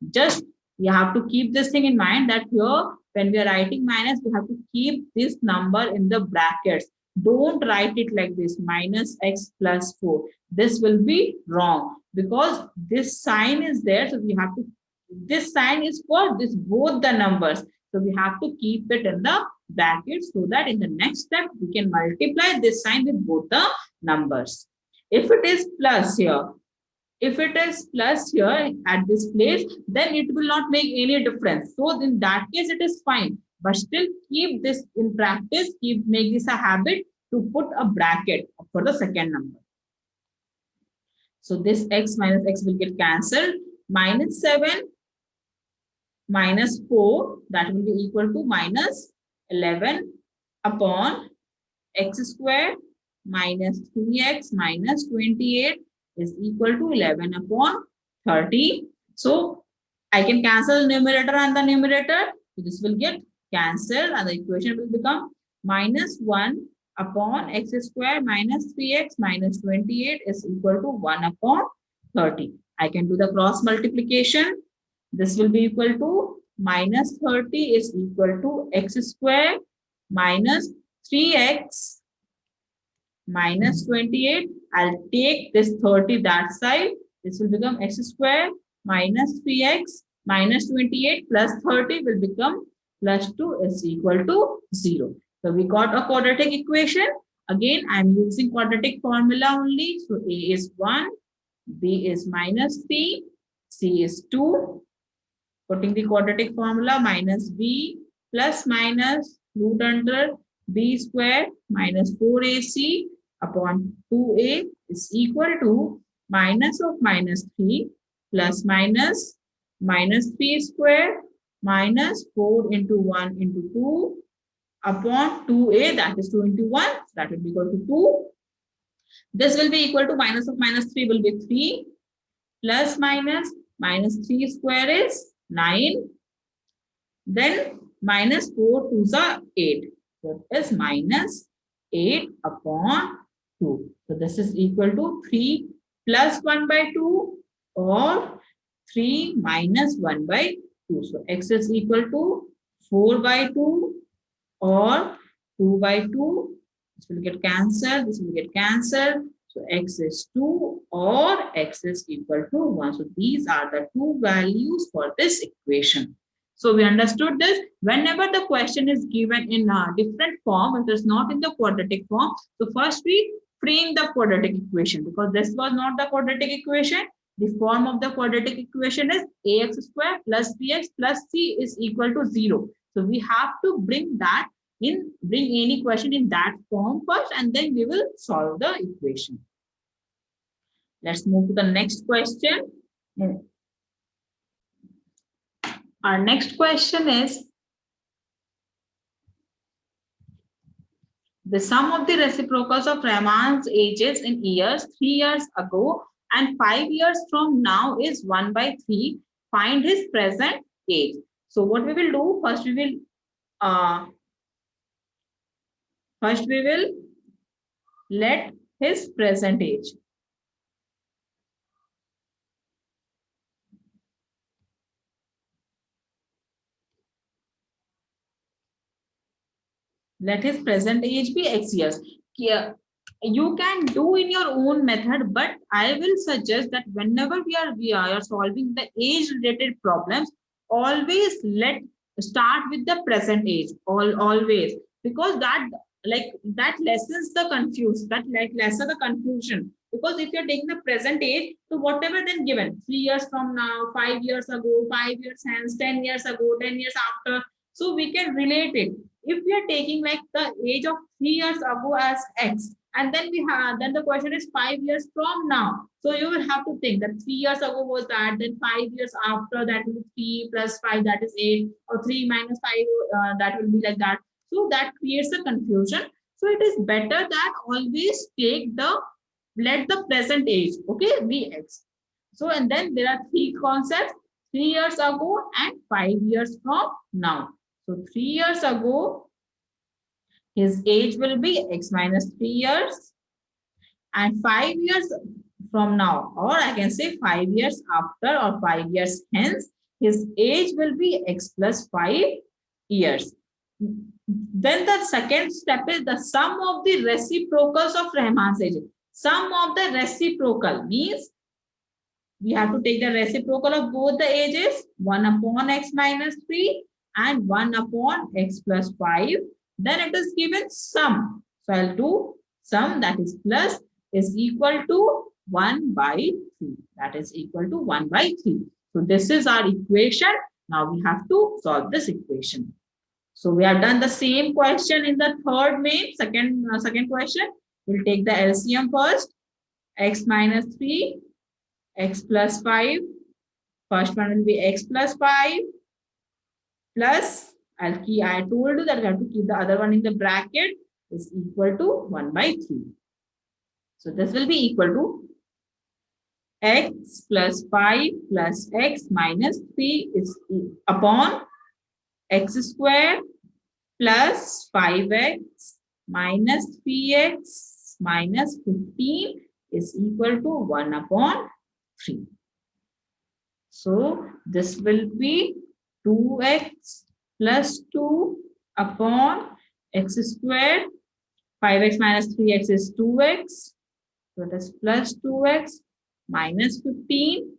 A: Just you have to keep this thing in mind that here when we are writing minus, we have to keep this number in the brackets. Don't write it like this, minus x plus 4. This will be wrong because this sign is there. So we have to, this sign is for this both the numbers. So we have to keep it in the brackets so that in the next step, we can multiply this sign with both the numbers. If it is plus here, if it is plus here at this place, then it will not make any difference. So in that case, it is fine. But still keep this in practice, make this a habit to put a bracket for the second number. So this x minus x will get cancelled. Minus 7 minus 4, that will be equal to minus 11 upon x square minus 3x minus 28 is equal to 11 upon 30. So I can cancel numerator and the numerator. So this will get cancelled and the equation will become minus 1 upon x square minus 3x minus 28 is equal to 1 upon 30. I can do the cross multiplication. This will be equal to minus 30 is equal to x square minus 3x minus 28. I'll take this 30 that side. This will become x square minus 3x minus 28 plus 30 will become plus 2 is equal to 0. So we got a quadratic equation. Again, I'm using quadratic formula only. So A is 1, B is minus 3, C is 2. Putting the quadratic formula, minus B plus minus root under B square minus 4AC upon 2A is equal to minus of minus 3 plus minus minus 3 square minus 4 into 1 into 2 upon 2A, that is 2 into 1, that will be equal to 2. This will be equal to minus of minus 3 will be 3 plus minus 3 square is 9. Then minus 4 2s are 8. So it is minus 8 upon 2. So this is equal to 3 plus 1 by 2 or 3 minus 1 by 2. So x is equal to 4 by 2 or 2 by 2. This will get cancelled. This will get cancelled. So x is 2 or x is equal to 1. So these are the two values for this equation. So we understood this. Whenever the question is given in a different form, it is not in the quadratic form. So first we frame the quadratic equation, because this was not the quadratic equation. The form of the quadratic equation is ax square plus bx plus c is equal to 0. So we have to bring any question in that form first, and then we will solve the equation. Let's move to the next question. Our next question is, the sum of the reciprocals of Rahman's ages in years 3 years ago and 5 years from now is 1 by 3. Find his present age. So what we will do, first we will let his present age. Let his present age be x years. You can do in your own method, but I will suggest that whenever we are solving the age related problems, always start with the present age, always, because that lessens the lesser the confusion. Because if you're taking the present age, so whatever then given 3 years from now, 5 years ago, 5 years hence, 10 years ago, 10 years after, so we can relate it. If we are taking like the age of 3 years ago as x, and then then the question is 5 years from now, so you will have to think that 3 years ago was that, then 5 years after that will be 3 plus 5, that is 8, or 3 minus 5, that will be like that. So that creates a confusion. So it is better that always let the present age, okay, be x. So and then there are three concepts: 3 years ago and 5 years from now. So 3 years ago, his age will be x minus 3 years, and 5 years from now, or I can say 5 years after or 5 years hence, his age will be x plus 5 years. Then the second step is the sum of the reciprocals of Rahman's age. Sum of the reciprocal means we have to take the reciprocal of both the ages, 1 upon x minus 3 and 1 upon x plus 5. Then it is given sum. So I'll do sum, that is plus, is equal to 1 by 3. That is equal to 1 by 3. So this is our equation. Now we have to solve this equation. So we have done the same question in the second question. We'll take the LCM first. X minus 3, x plus 5. First one will be x plus 5 plus, I told you that we have to keep the other one in the bracket, is equal to 1 by 3. So this will be equal to x plus 5 plus x minus 3 is upon x square plus 5x minus 3x minus 15 is equal to 1 upon 3. So this will be 2x plus 2 upon x square. 5x minus 3x is 2x. So it is plus 2x minus 15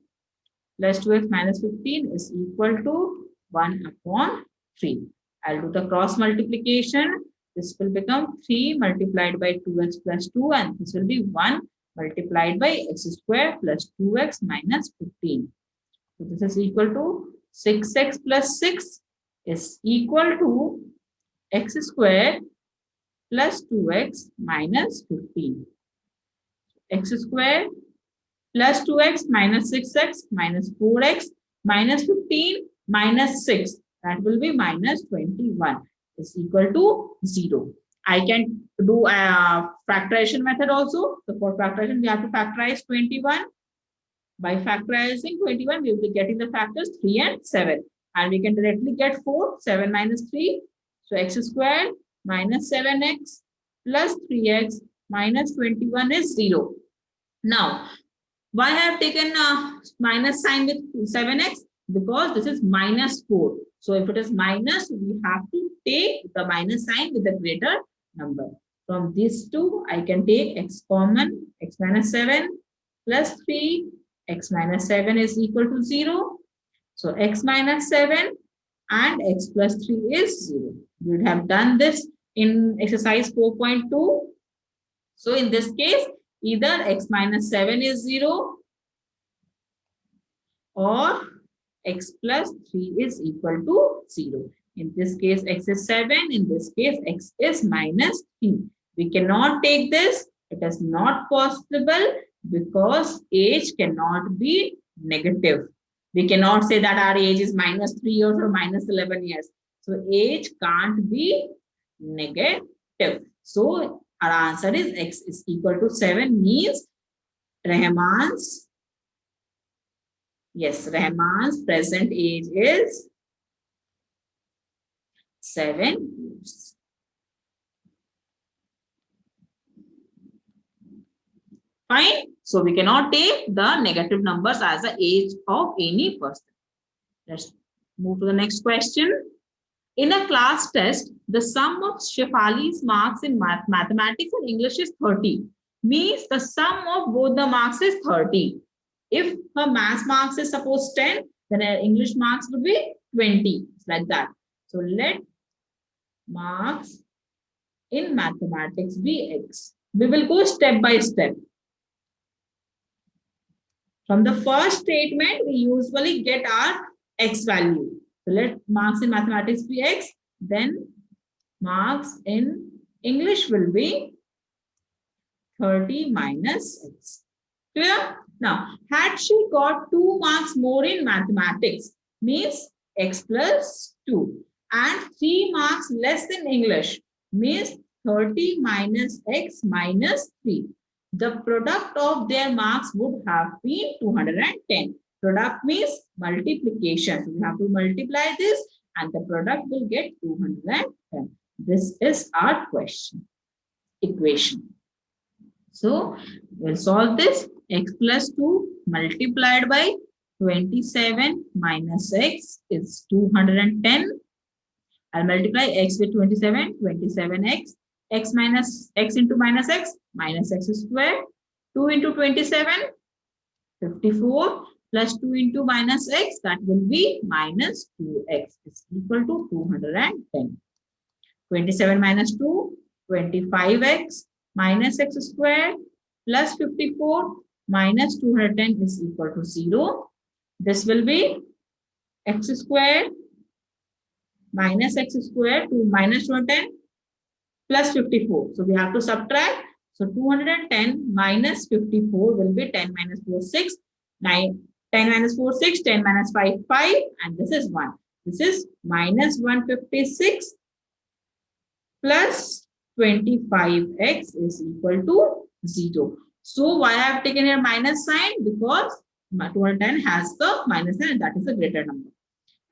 A: plus 2x minus 15 is equal to 1 upon 3. I'll do the cross multiplication. This will become 3 multiplied by 2x plus 2, and this will be 1 multiplied by x square plus 2x minus 15. So this is equal to 6x plus 6 is equal to x square plus 2x minus 15. X square plus 2x minus 6x minus 4x minus 15 minus 6. That will be minus 21 is equal to 0. I can do a factorization method also. So for factorization, we have to factorize 21. By factorizing 21, we will be getting the factors 3 and 7. And we can directly get 4, 7 minus 3. So x squared minus 7x plus 3x minus 21 is 0. Now, why I have taken a minus sign with 7x? Because this is minus 4. So if it is minus, we have to take the minus sign with the greater number. From these two, I can take x common, x minus 7 plus 3, x minus 7 is equal to 0. So x minus 7 and x plus 3 is 0. We would have done this in exercise 4.2. So in this case, either x minus 7 is 0 or x plus 3 is equal to 0. In this case, x is 7. In this case, x is minus 3. We cannot take this. It is not possible because age cannot be negative. We cannot say that our age is minus 3 years or minus 11 years. So age can't be negative. So our answer is x is equal to 7 means Rahman's present age is 7 years. Fine. So we cannot take the negative numbers as the age of any person. Let's move to the next question. In a class test, the sum of Shefali's marks in mathematics and English is 30. Means the sum of both the marks is 30. If her math marks is suppose 10, then her English marks would be 20. It's like that. So let marks in mathematics be x. We will go step by step. From the first statement, we usually get our x value. So let marks in mathematics be x. Then marks in English will be 30 minus x. Clear? Now, had she got 2 marks more in mathematics, means x plus 2. And 3 marks less in English, means 30 minus x minus 3. The product of their marks would have been 210. Product means multiplication. So we have to multiply this and the product will get 210. This is our equation. So we'll solve this. X plus 2 multiplied by 27 minus x is 210. I'll multiply x with 27, 27x. X minus x into minus x square. 2 into 27, 54 plus 2 into minus x, that will be minus 2x is equal to 210. 27 minus 2, 25x minus x square plus 54 minus 210 is equal to 0. This will be x square minus x square to minus 210 plus 54. So we have to subtract. So 210 minus 54 will be 10 minus 4, 6. 9, 10 minus 4, 6. 10 minus 5, 5. And this is 1. This is minus 156 plus 25x is equal to 0. So why I have taken here minus sign? Because 210 has the minus sign and that is a greater number.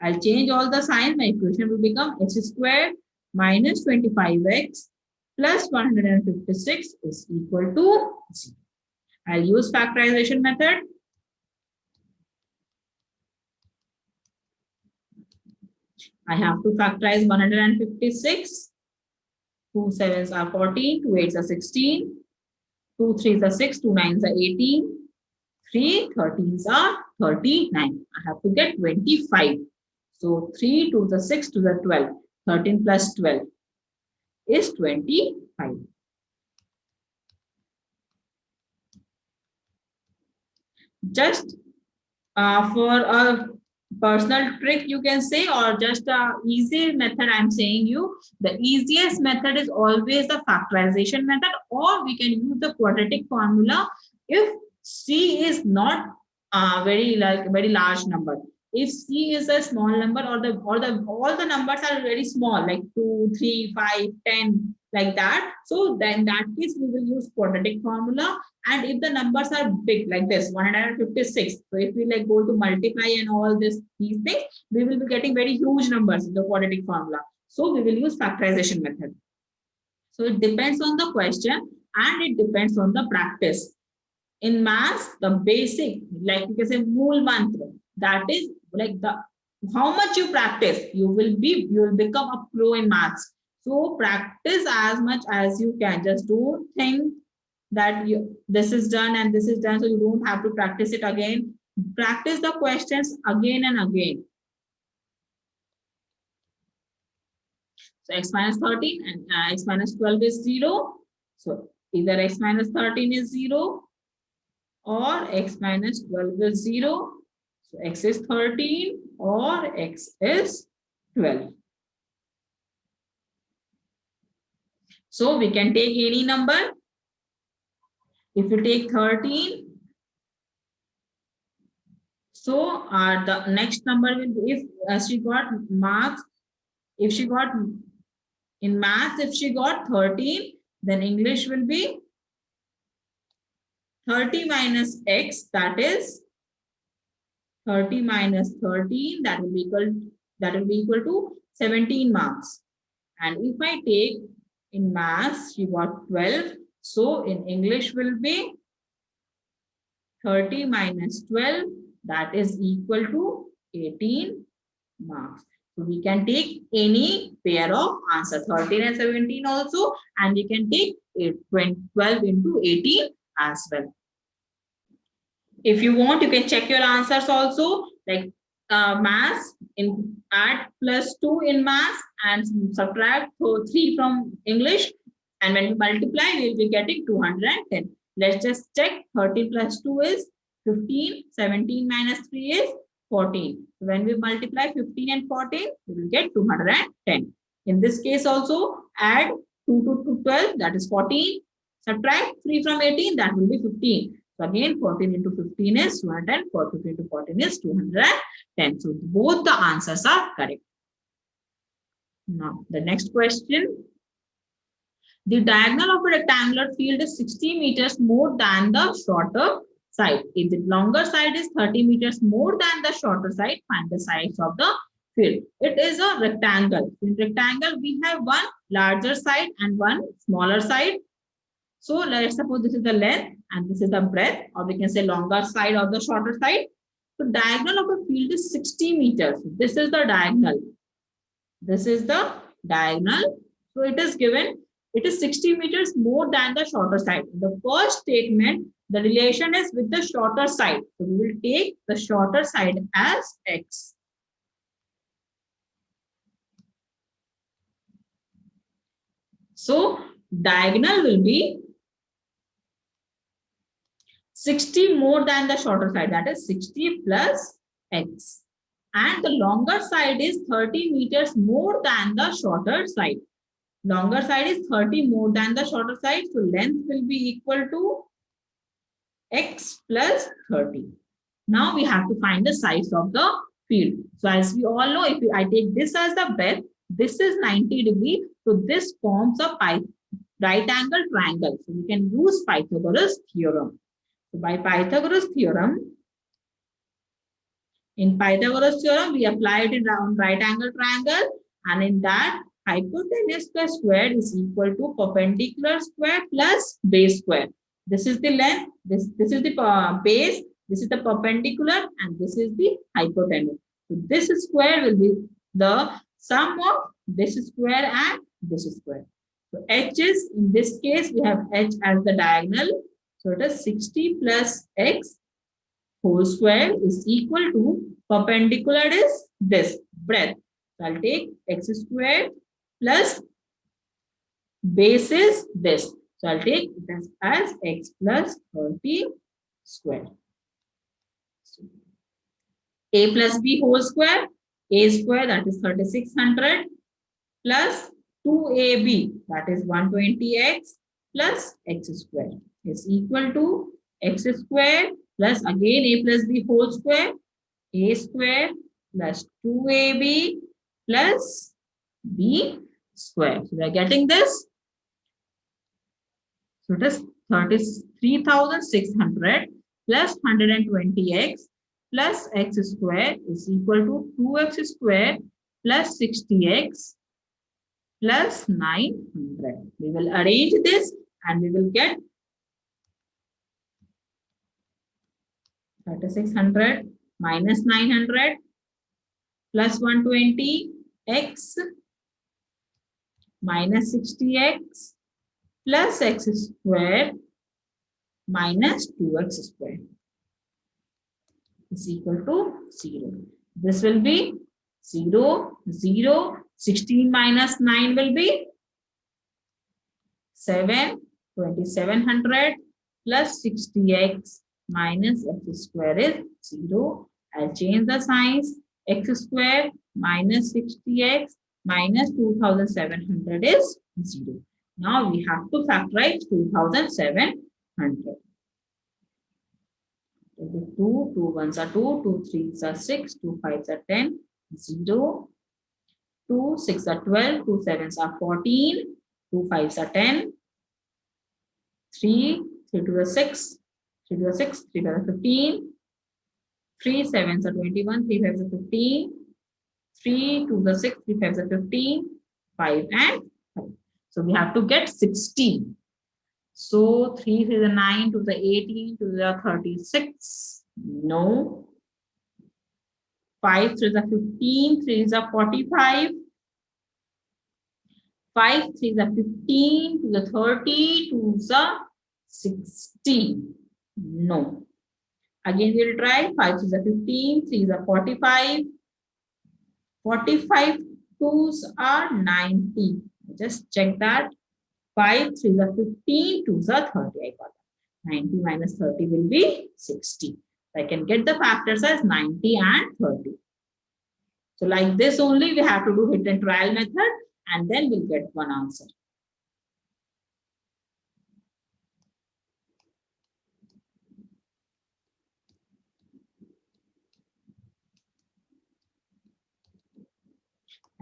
A: I'll change all the signs. My equation will become x squared minus 25x plus 156 is equal to 0. I'll use factorization method. I have to factorize 156. 2 7s are 14, 2 8s are 16, 2 3s are 6, 2 9s are 18, 3 13s are 39. I have to get 25. So 3 to the 6 to the 12. 13 plus 12 is 25. Just for a personal trick, you can say, or just a easy method, I'm saying you, the easiest method is always the factorization method, or we can use the quadratic formula if C is not very large number. If C is a small number, or all the numbers are very small, like 2, 3, 5, 10, like that. So then in that case, we will use quadratic formula. And if the numbers are big, like this 156, so if we like go to multiply and all these things, we will be getting very huge numbers in the quadratic formula. So we will use factorization method. So it depends on the question and it depends on the practice. In maths, the basic, like you can say mool mantra, that is like the how much you practice, you will become a pro in maths. So practice as much as you can. Just don't think that this is done and this is done, so you don't have to practice it again. Practice the questions again and again. So x minus 13 and x minus 12 is 0. So either x minus 13 is 0 or x minus 12 is 0. So x is 13 or x is 12. So we can take any number. If you take 13, so the next number will be, if she got marks, if she got in maths, if she got 13, then English will be 30 minus x, that is 30 minus 13, that will be equal to 17 marks. And if I take in maths, she got 12, so in English will be 30 minus 12, that is equal to 18 marks. So we can take any pair of answer, 13 and 17 also, and we can take 12 into 18 as well. If you want, you can check your answers also, like maths, add +2 in maths and subtract 3 from English, and when we multiply, we will be getting 210. Let's just check. 30 plus 2 is 15, 17 minus 3 is 14. When we multiply 15 and 14, we will get 210. In this case also, add 2 to 12, that is 14. Subtract 3 from 18, that will be 15. So again, 14 into 15 is 210, 15 into 14 is 210. So both the answers are correct. Now, the next question. The diagonal of a rectangular field is 60 meters more than the shorter side. If the longer side is 30 meters more than the shorter side, find the size of the field. It is a rectangle. In rectangle, we have one larger side and one smaller side. So let's suppose this is the length and this is the breadth, or we can say longer side or the shorter side. So diagonal of a field is 60 meters. This is the diagonal. This is the diagonal. So it is given, it is 60 meters more than the shorter side. In the first statement, the relation is with the shorter side. So we will take the shorter side as x. So diagonal will be 60 more than the shorter side, that is 60 plus x. And the longer side is 30 meters more than the shorter side. Longer side is 30 more than the shorter side, so length will be equal to x plus 30. Now we have to find the size of the field. So as we all know, if I take this as the breadth, this is 90 degrees, so this forms a right angle triangle. So we can use Pythagoras theorem. So by Pythagoras theorem, in Pythagoras theorem, we apply it in right angle triangle, and in that, hypotenuse plus square is equal to perpendicular square plus base square. This is the length, this is the base, this is the perpendicular, and this is the hypotenuse. So this square will be the sum of this square and this square. So h is, in this case, we have h as the diagonal. So it is 60 plus x whole square is equal to perpendicular is this breadth. So I'll take x squared plus base is this. So I'll take this as x plus 30 squared. A plus b whole square, a square that is 3600 plus 2ab that is 120x plus x square is equal to x square plus again a plus b whole square, a square plus 2ab plus b square. So we are getting this. So it is 33,600 plus 120x plus x square is equal to 2x square plus 60x plus 900. We will arrange this and we will get 3600 minus 900 plus 120 x minus 60x plus x square minus 2x square is equal to 0. This will be 0, 0, 16 minus 9 will be 7, 2700 plus 60x minus x square is 0. I'll change the signs. X square minus 60x minus 2700 is 0. Now we have to factorize 2700. 2, 2 1s are 2, 2 3s are 6, 2 5s are 10, 0, 2 6 are 12, 2 7s are 14, 2 5s are 10, 3 3 to the 6, 3 to the 6, 3 to the 15, 3 7s are 21, 3 5s are 15, 3 to the 6, 3 5s are 15, 5 and 5. So we have to get 16. So 3 to the 9 to the 18 to the 36. No. 5 to the 15, 3 is a 45. 5 3 is a 15 to the 30 to the 16. No. Again we'll try. 5 is a 15, 3 is a 45. 45 2s are 90. Just check that. 5 3 is a 15, 2 is a 30. I got that. 90 minus 30 will be 60. I can get the factors as 90 and 30. So like this only we have to do hit and trial method and then we'll get one answer.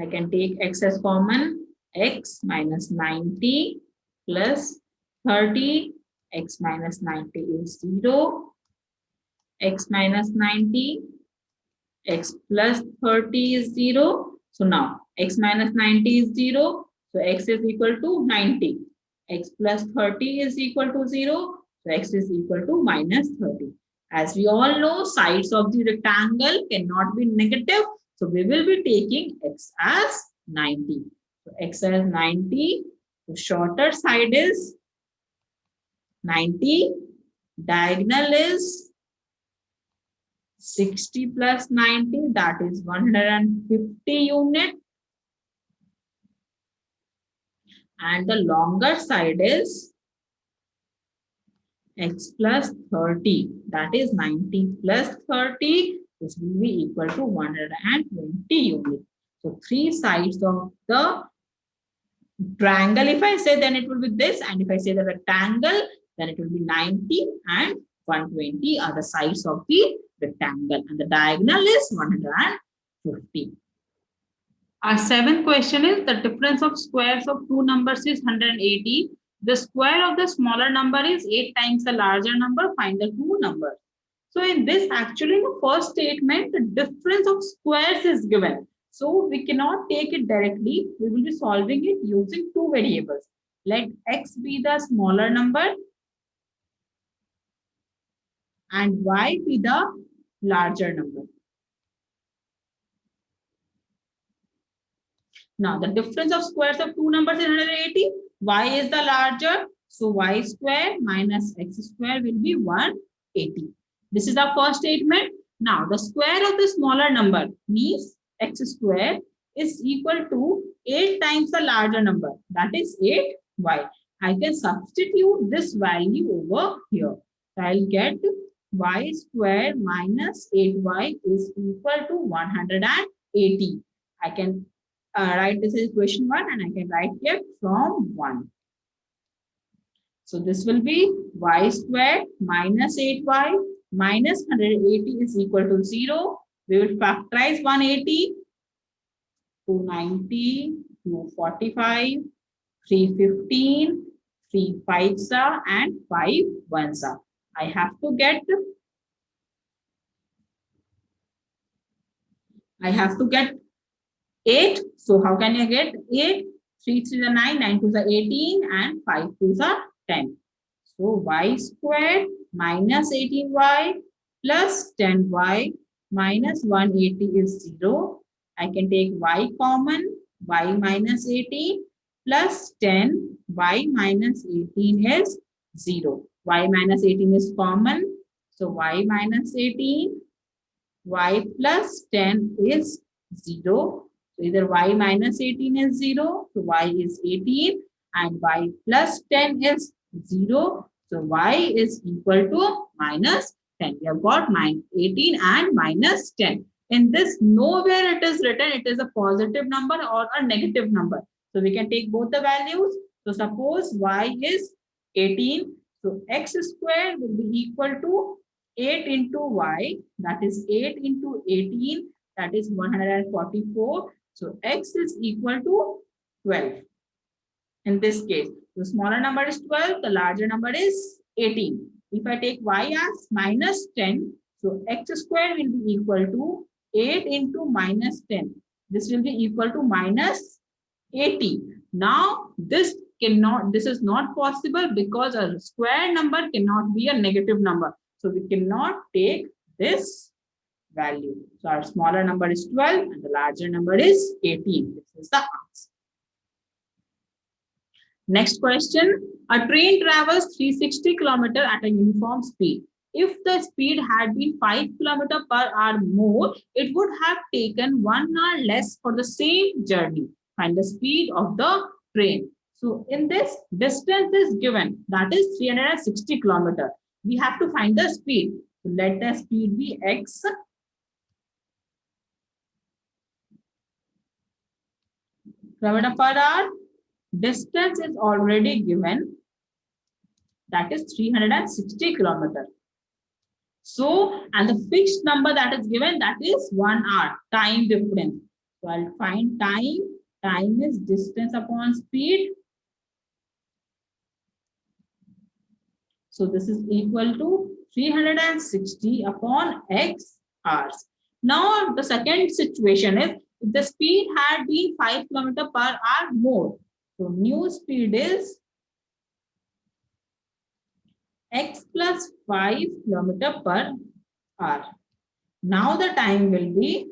A: I can take x as common. X minus 90 plus 30. X minus 90 is 0. X minus 90. X plus 30 is 0. So now x minus 90 is 0. So x is equal to 90. X plus 30 is equal to 0. So x is equal to minus 30. As we all know, sides of the rectangle cannot be negative. So we will be taking x as 90. So x as 90. The shorter side is 90. Diagonal is 60 plus 90. That is 150 unit. And the longer side is x plus 30. That is 90 plus 30. This will be equal to 120 units. So 3 sides of the triangle, if I say, then it will be this. And if I say the rectangle, then it will be 90 and 120 are the sides of the rectangle. And the diagonal is 150. Our 7th question is the difference of squares of two numbers is 180. The square of the smaller number is 8 times the larger number. Find the two numbers. So in this, actually, in the first statement, the difference of squares is given. So we cannot take it directly. We will be solving it using two variables. Let x be the smaller number and y be the larger number. Now, the difference of squares of two numbers is 180. Y is the larger. So y square minus x square will be 180. This is our first statement. Now, the square of the smaller number means x square is equal to 8 times the larger number, that is 8y. I can substitute this value over here. So I'll get y square minus 8y is equal to 180. I can write this as equation 1 and I can write here from 1. So this will be y square minus 8y minus 180 is equal to 0. We will factorize 180, 290, 245, 315, 3 5s are and 5 1s are. I have to get 8. So how can you get 8? 3 3 are 9, 9 2 are 18 and 5 2 are 10. So y square minus 18y plus 10y minus 180 is 0. I can take y common, y minus 18 plus 10, y minus 18 is 0. Y minus 18 is common. So y minus 18, y plus 10 is 0. So either y minus 18 is 0, so y is 18 and y plus 10 is 0. So y is equal to minus 10. We have got 18 and minus 10. In this, nowhere it is written it is a positive number or a negative number. So we can take both the values. So suppose y is 18. So x square will be equal to 8 into y, that is 8 into 18, that is 144. So x is equal to 12. In this case, the smaller number is 12, the larger number is 18. If I take y as minus 10, so x square will be equal to 8 into minus 10. This will be equal to minus 80. Now, this is not possible because a square number cannot be a negative number. So we cannot take this value. So our smaller number is 12 and the larger number is 18. This is the answer. Next question. A train travels 360 km at a uniform speed. If the speed had been 5 km per hour more, it would have taken 1 hour less for the same journey. Find the speed of the train. So in this, distance is given, that is 360 km. We have to find the speed. So let the speed be x. Km per hour. Distance is already given, that is 360 km. So, and the fixed number that is given, that is 1 hour, time difference. So I'll find time. Time is distance upon speed. So this is equal to 360 upon x hours. Now the second situation is, if the speed had been 5 km per hour more. So new speed is x plus 5 km per hour. Now the time will be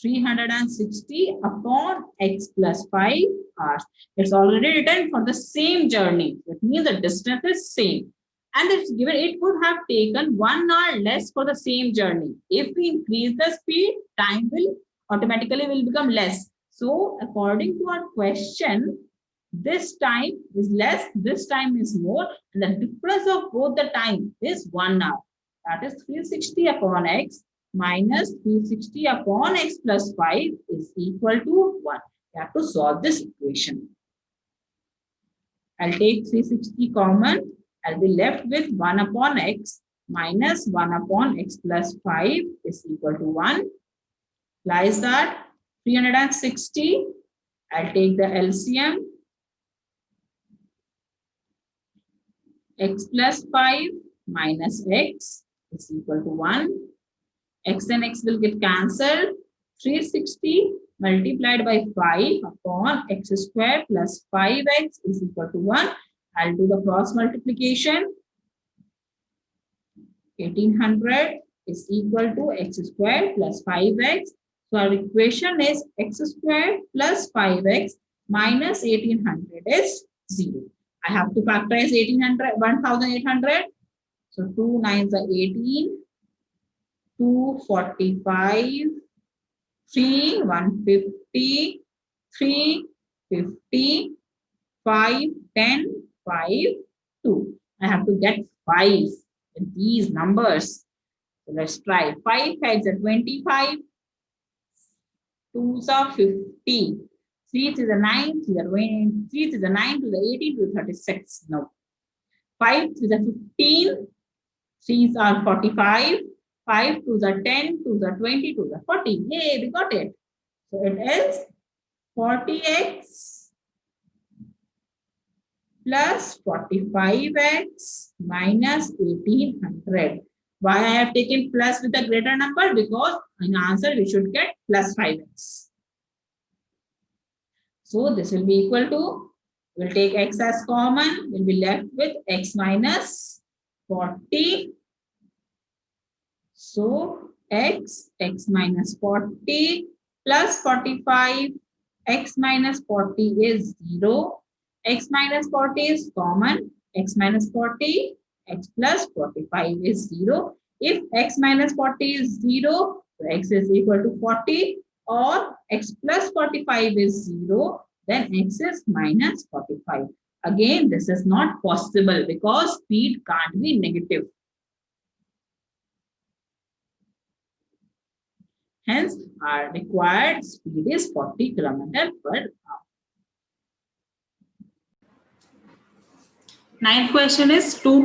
A: 360 upon x plus 5 hours. It's already written for the same journey. That means the distance is same. And it's given it would have taken 1 hour less for the same journey. If we increase the speed, time will automatically become less. So according to our question, this time is less, this time is more, and the difference of both the time is 1 hour. That is 360 upon x minus 360 upon x plus 5 is equal to 1. You have to solve this equation. I'll take 360 common. I'll be left with 1 upon x minus 1 upon x plus 5 is equal to 1. Lies that 360. I'll take the LCM. X plus 5 minus x is equal to 1. X and x will get cancelled. 360 multiplied by 5 upon x square plus 5x is equal to 1. I'll do the cross multiplication. 1800 is equal to x square plus 5x. So our equation is x square plus 5x minus 1800 is 0. I have to factorize 1800, 1800. So 2 9s are 18, 245, 3 150, 3 50, 5 10, 5 2. I have to get 5 with these numbers. So let's try. 5 5s are 25, 2s are 50, 3 to the 9 to the 20, 3 to the 9 to the 18 to the 36. No. 5 to the 15, 3s are 45, 5 to the 10 to the 20 to the 40. Yay, we got it. So it is 40x plus 45x minus 1800. Why I have taken plus with a greater number? Because in answer we should get plus 5x. So this will be equal to, we'll take x as common, we'll be left with x minus 40. So x minus 40 plus 45, x minus 40 is 0. X minus 40 is common. X minus 40, x plus 45 is 0. If x minus 40 is 0, so x is equal to 40, or x plus 45 is 0, then x is minus 45. Again, this is not possible because speed can't be negative. Hence, our required speed is 40 km per hour. Ninth question is two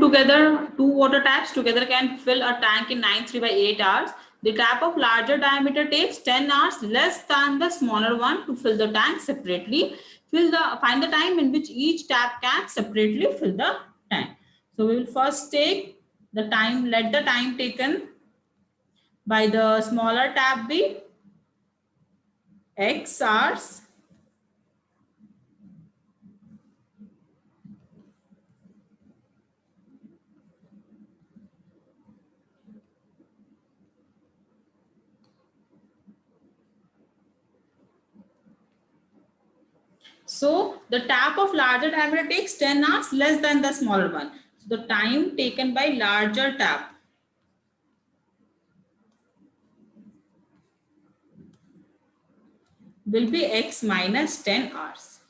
A: water taps together can fill a tank in 9.3/8 hours. The tap of larger diameter takes 10 hours less than the smaller one to fill the tank separately. Find the time in which each tap can separately fill the tank. So we will first take the time, let the time taken by the smaller tap be x hours. So the tap of larger diameter takes 10 hours less than the smaller one. So the time taken by larger tap will be x minus 10 hours.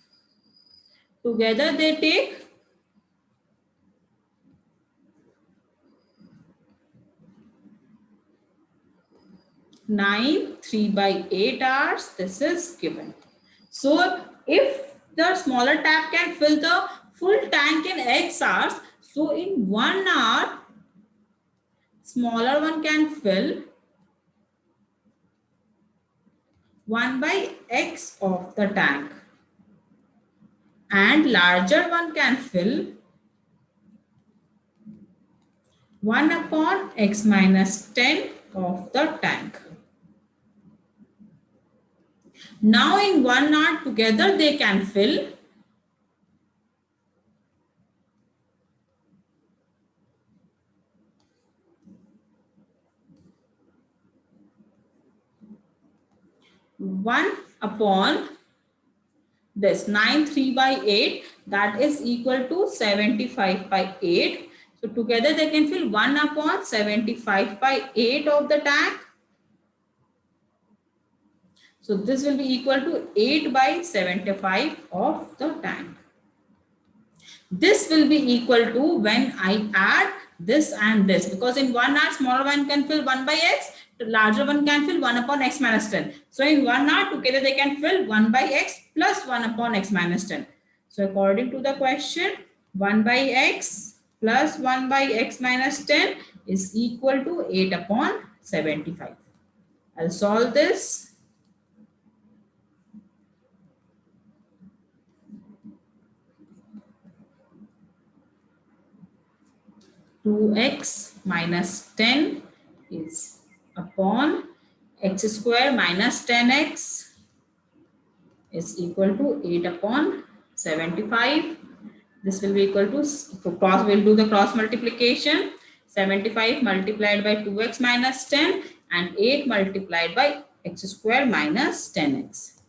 A: Together they take 9.3/8 hours. This is given. So if the smaller tap can fill the full tank in x hours, so in 1 hour, smaller one can fill 1/x of the tank, and larger one can fill 1/x minus 10 of the tank. Now in 1 hour together they can fill 1 upon this 9.3/8, that is equal to 75/8. So together they can fill 1 upon 75/8 of the tank. So this will be equal to 8/75 of the tank. This will be equal to when I add this and this, because in 1 hour smaller one can fill 1/x, the larger one can fill 1 upon x minus 10. So in 1 hour together they can fill 1/x plus 1 upon x minus 10. So according to the question, 1/x plus 1/x minus 10 is equal to 8 upon 75. I'll solve this. 2x minus 10 is upon x square minus 10x is equal to 8 upon 75. This will be equal to, we'll do the cross multiplication. 75 multiplied by 2x minus 10 and 8 multiplied by x square minus 10x.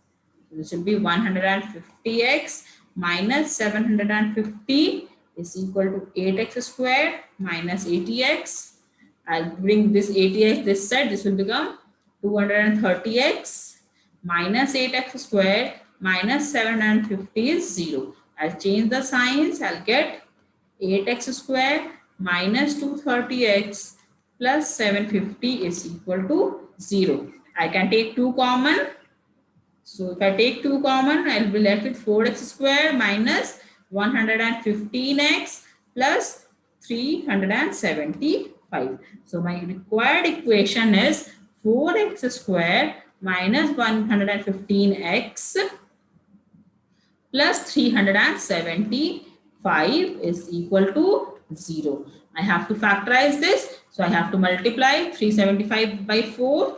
A: This will be 150x minus 750 is equal to 8x squared minus 80x. I'll bring this 80x this side. This will become 230x minus 8x squared minus 750 is 0. I'll change the signs. I'll get 8x squared minus 230x plus 750 is equal to 0. I can take 2 common. So if I take 2 common, I will be left with 4x squared minus 115x plus 375. So my required equation is 4x squared minus 115x plus 375 is equal to 0. I have to factorize this. So I have to multiply 375 by 4.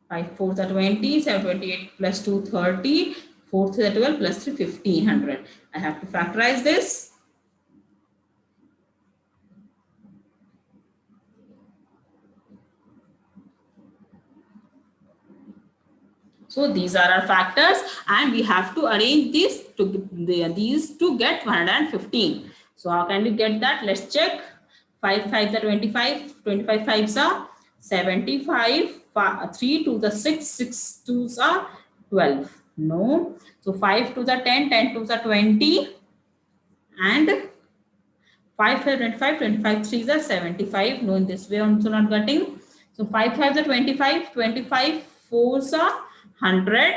A: 5 4s are 20, 728 plus 230, 4 3s are 12 plus 3 1500. I have to factorize this. So these are our factors and we have to arrange these to get 115. So how can we get that? Let's check. 5 5s are 25, 25 5s are 75, 3 to the 6, 6 2s are 12. No. So 5 to the 10, 10 to the 20 and 5 5 25, 25 3s are 75. No, in this way also not getting. So 5 5s are 25, 25 4s are 100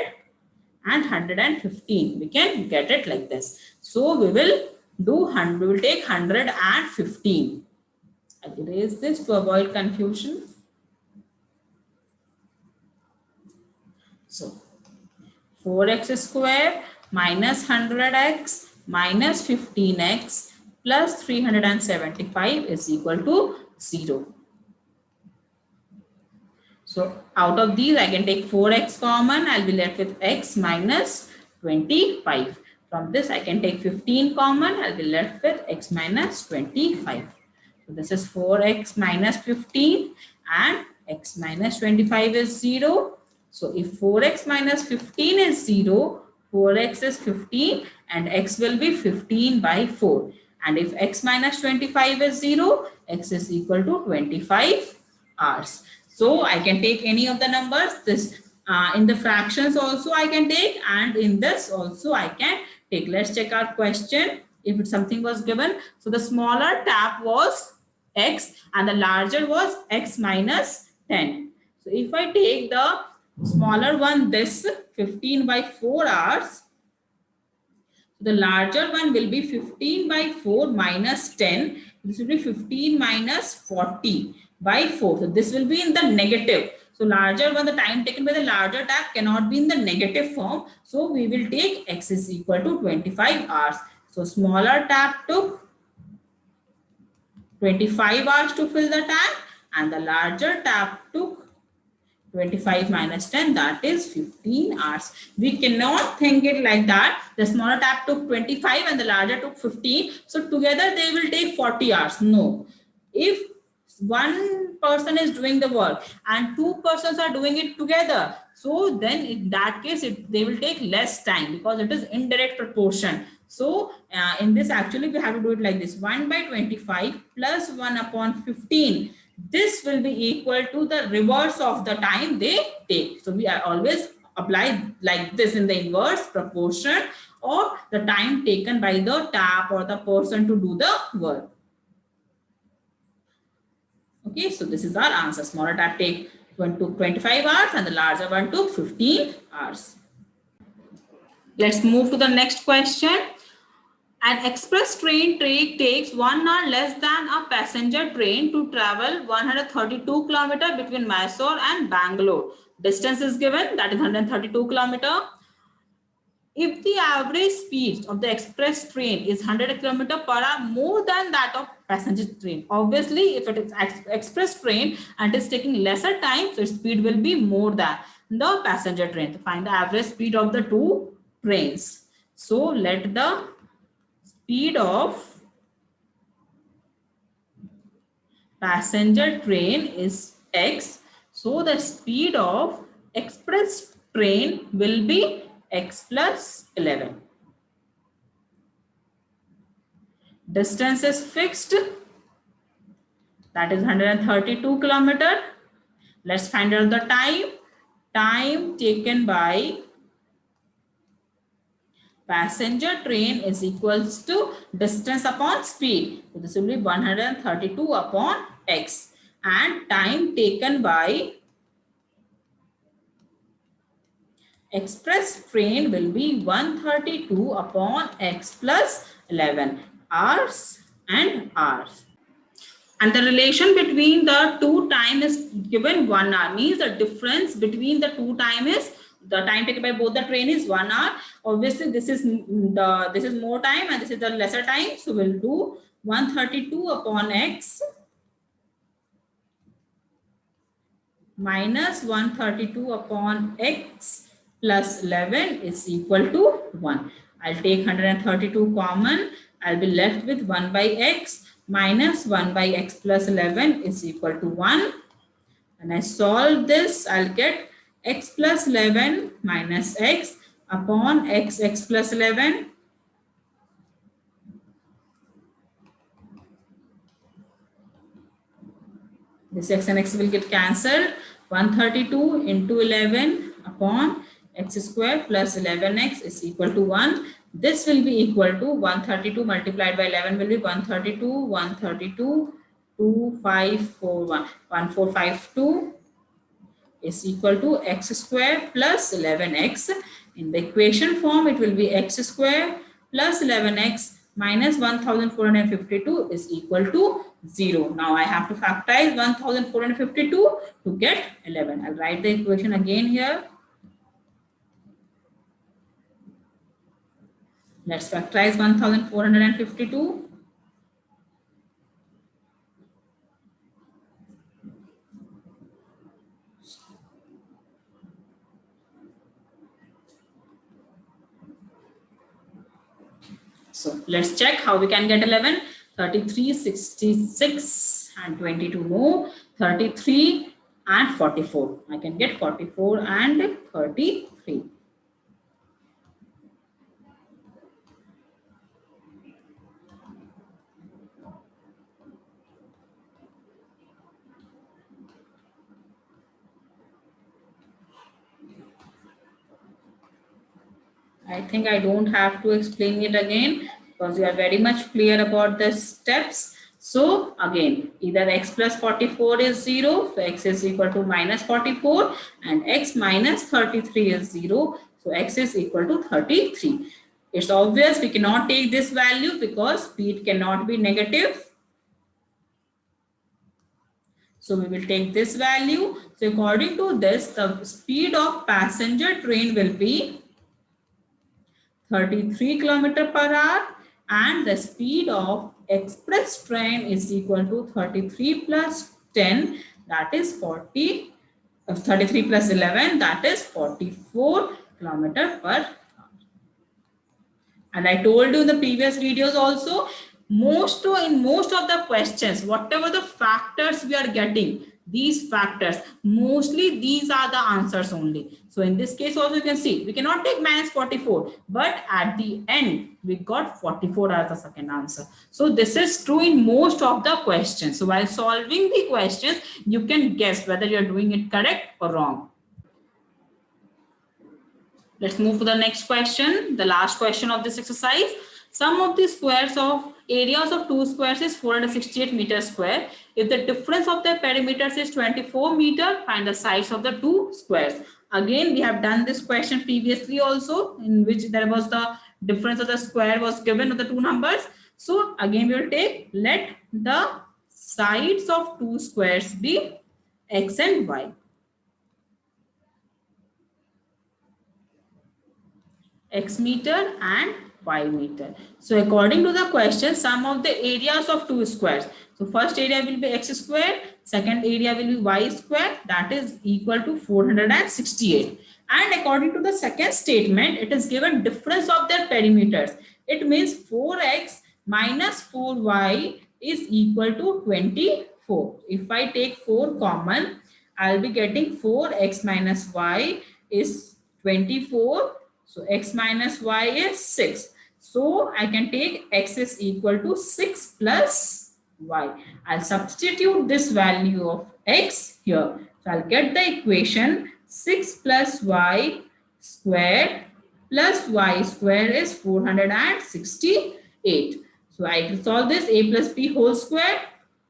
A: and 115. We can get it like this. So we will do 100. We will take 115. I'll erase this to avoid confusion. So 4x square minus 100x minus 15x plus 375 is equal to 0. So out of these, I can take 4x common. I'll be left with x minus 25. From this, I can take 15 common. I'll be left with x minus 25. So this is 4x minus 15 and x minus 25 is 0. So if 4x minus 15 is 0, 4x is 15 and x will be 15 by 4. And if x minus 25 is 0, x is equal to 25 hours. So I can take any of the numbers. This in the fractions also I can take and in this also I can take. Let's check our question. If something was given. So the smaller tap was x and the larger was x minus 10. So if I take the smaller one, this 15 by 4 hours, the larger one will be 15 by 4 minus 10. This will be 15 minus 40 by 4. So this will be in the negative. So larger one, the time taken by the larger tap cannot be in the negative form. So we will take x is equal to 25 hours. So smaller tap took 25 hours to fill the tank and the larger tap took 25 minus 10, that is 15 hours. We cannot think it like that. The smaller tap took 25 and the larger took 15. So together they will take 40 hours. No. If one person is doing the work and two persons are doing it together, so then in that case they will take less time because it is indirect proportion. So in this actually we have to do it like this. 1 by 25 plus 1 upon 15. This will be equal to the reverse of the time they take. So we are always apply like this in the inverse proportion or the time taken by the tap or the person to do the work. Okay, so this is our answer. Smaller tap take 25 hours and the larger one took 15 hours. Let's move to the next question. An express train takes 1 hour less than a passenger train to travel 132 km between Mysore and Bangalore. Distance is given, that is 132 km. If the average speed of the express train is 100 km per hour more than that of passenger train, obviously if it is express train and it is taking lesser time, so its speed will be more than the passenger train. To find the average speed of the two trains. So let the speed of passenger train is x. So the speed of express train will be x plus 11. Distance is fixed. That is 132 kilometer. Let's find out the time. Time taken by passenger train is equals to distance upon speed. So this will be 132 upon x. And time taken by express train will be 132 upon x plus 11 hours and hours. And the relation between the two time is given 1 hour, means the difference between the two time is the time taken by both the train is 1 hour. Obviously this is more time and this is the lesser time, so we'll do 132 upon x minus 132 upon x plus 11 is equal to 1. I'll take 132 common. I'll be left with 1 by x minus 1 by x plus 11 is equal to 1. When I solve this, I'll get x plus 11 minus x upon x plus 11. This x and x will get cancelled. 132 into 11 upon x square plus 11x is equal to 1. This will be equal to 132 multiplied by 11 will be 132, 2541. 1452 is equal to x square plus 11x. In the equation form, it will be x square plus 11x minus 1452 is equal to 0. Now I have to factorize 1452 to get 11. I'll write the equation again here. Let's factorize 1452. So let's check how we can get 11. 33, 66 and 22 more. 33 and 44. I can get 44 and 33. I think I don't have to explain it again because you are very much clear about the steps. So again, either x plus 44 is 0, so x is equal to minus 44, and x minus 33 is 0, so x is equal to 33. It's obvious we cannot take this value because speed cannot be negative. So we will take this value. So according to this, the speed of passenger train will be 33 km per hour, and the speed of express train is equal to 33 plus 10, that is 40, 33 plus 11, that is 44 km per hour. And I told you in the previous videos also, in most of the questions, whatever the factors we are getting, these factors, mostly these are the answers only. So in this case also you can see, we cannot take minus 44, but at the end, we got 44 as the second answer. So this is true in most of the questions. So while solving the questions, you can guess whether you're doing it correct or wrong. Let's move to the next question, the last question of this exercise. Sum of the squares of areas of two squares is 468 meters square. If the difference of their perimeters is 24 meter, find the sides of the two squares. Again, we have done this question previously also, in which there was the difference of the square was given of the two numbers. So again, we will take, let the sides of two squares be x and y. X meter and y meter. So according to the question, sum of the areas of two squares. So first area will be x square, second area will be y square, that is equal to 468. And according to the second statement, it is given difference of their perimeters. It means 4x minus 4y is equal to 24. If I take 4 common, I'll be getting 4x minus y is 24. So x minus y is 6. So I can take x is equal to 6 plus y. I'll substitute this value of x here. So I'll get the equation 6 plus y squared plus y square is 468. So I can solve this. A plus b whole square,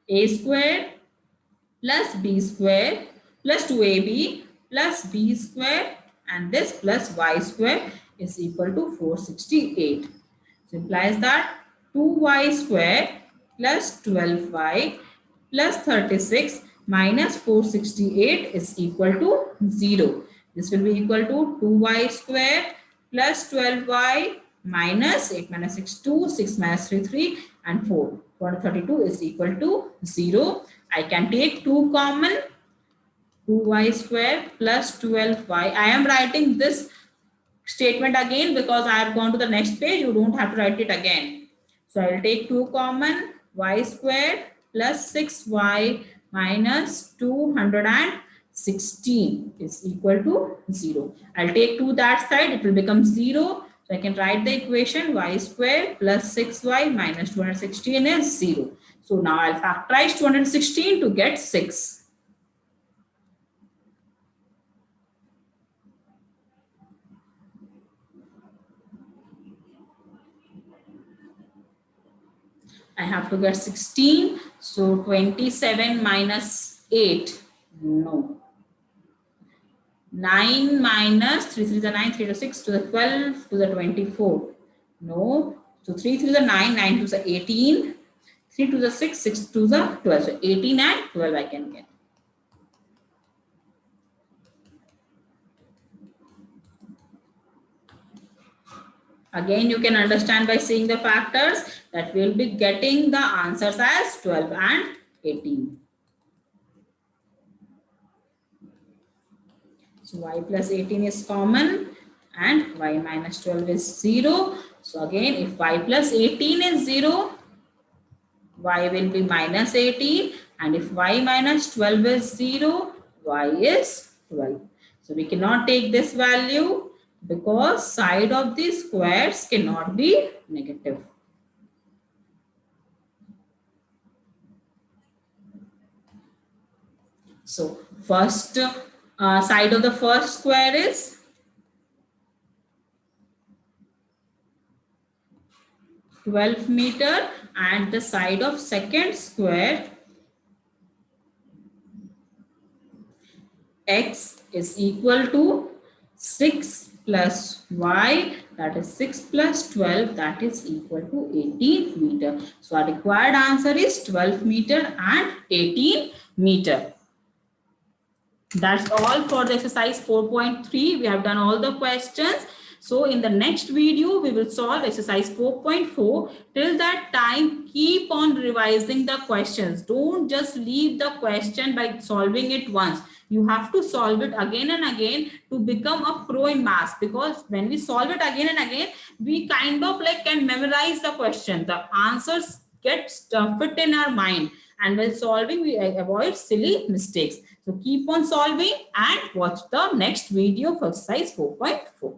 A: a square plus b square plus 2ab plus b square, and this plus y square is equal to 468. So implies that 2y square plus 12y plus 36 minus 468 is equal to 0. This will be equal to 2y square plus 12y minus 8 minus 6 2, 6 minus 3 3, and 4. 432 is equal to 0. I can take 2 common, 2y square plus 12y. I am writing this statement again because I have gone to the next page. You don't have to write it again. So I will take 2 common, y square plus 6y minus 216 is equal to 0. I'll take 2 that side, it will become 0. So I can write the equation y square plus 6y minus 216 is 0. So now I'll factorize 216 to get 6. I have to get 16. So 27 minus 8. No. 9 minus 3 3 is the 9, 3 to 6 to the 12 to the 24. No. So 3 3 is the 9, 9 to the 18. 3 to the 6, 6 to the 12. So 18 and 12 I can get. Again, you can understand by seeing the factors that we will be getting the answers as 12 and 18. So y plus 18 is common and y minus 12 is 0. So again, if y plus 18 is 0, y will be minus 18, and if y minus 12 is 0, y is 12. So we cannot take this value because side of these squares cannot be negative. So first side of the first square is 12 meter, and the side of second square x is equal to 6 plus y, that is 6 plus 12, that is equal to 18 meter. So our required answer is 12 meter and 18 meter. That's all for the exercise 4.3. We have done all the questions. So in the next video, we will solve exercise 4.4. Till that time, keep on revising the questions. Don't just leave the question by solving it once. You have to solve it again and again to become a pro in maths, because when we solve it again and again, we kind of like can memorize the question. The answers get fit in our mind, and while solving, we avoid silly mistakes. So keep on solving and watch the next video for exercise 4.4.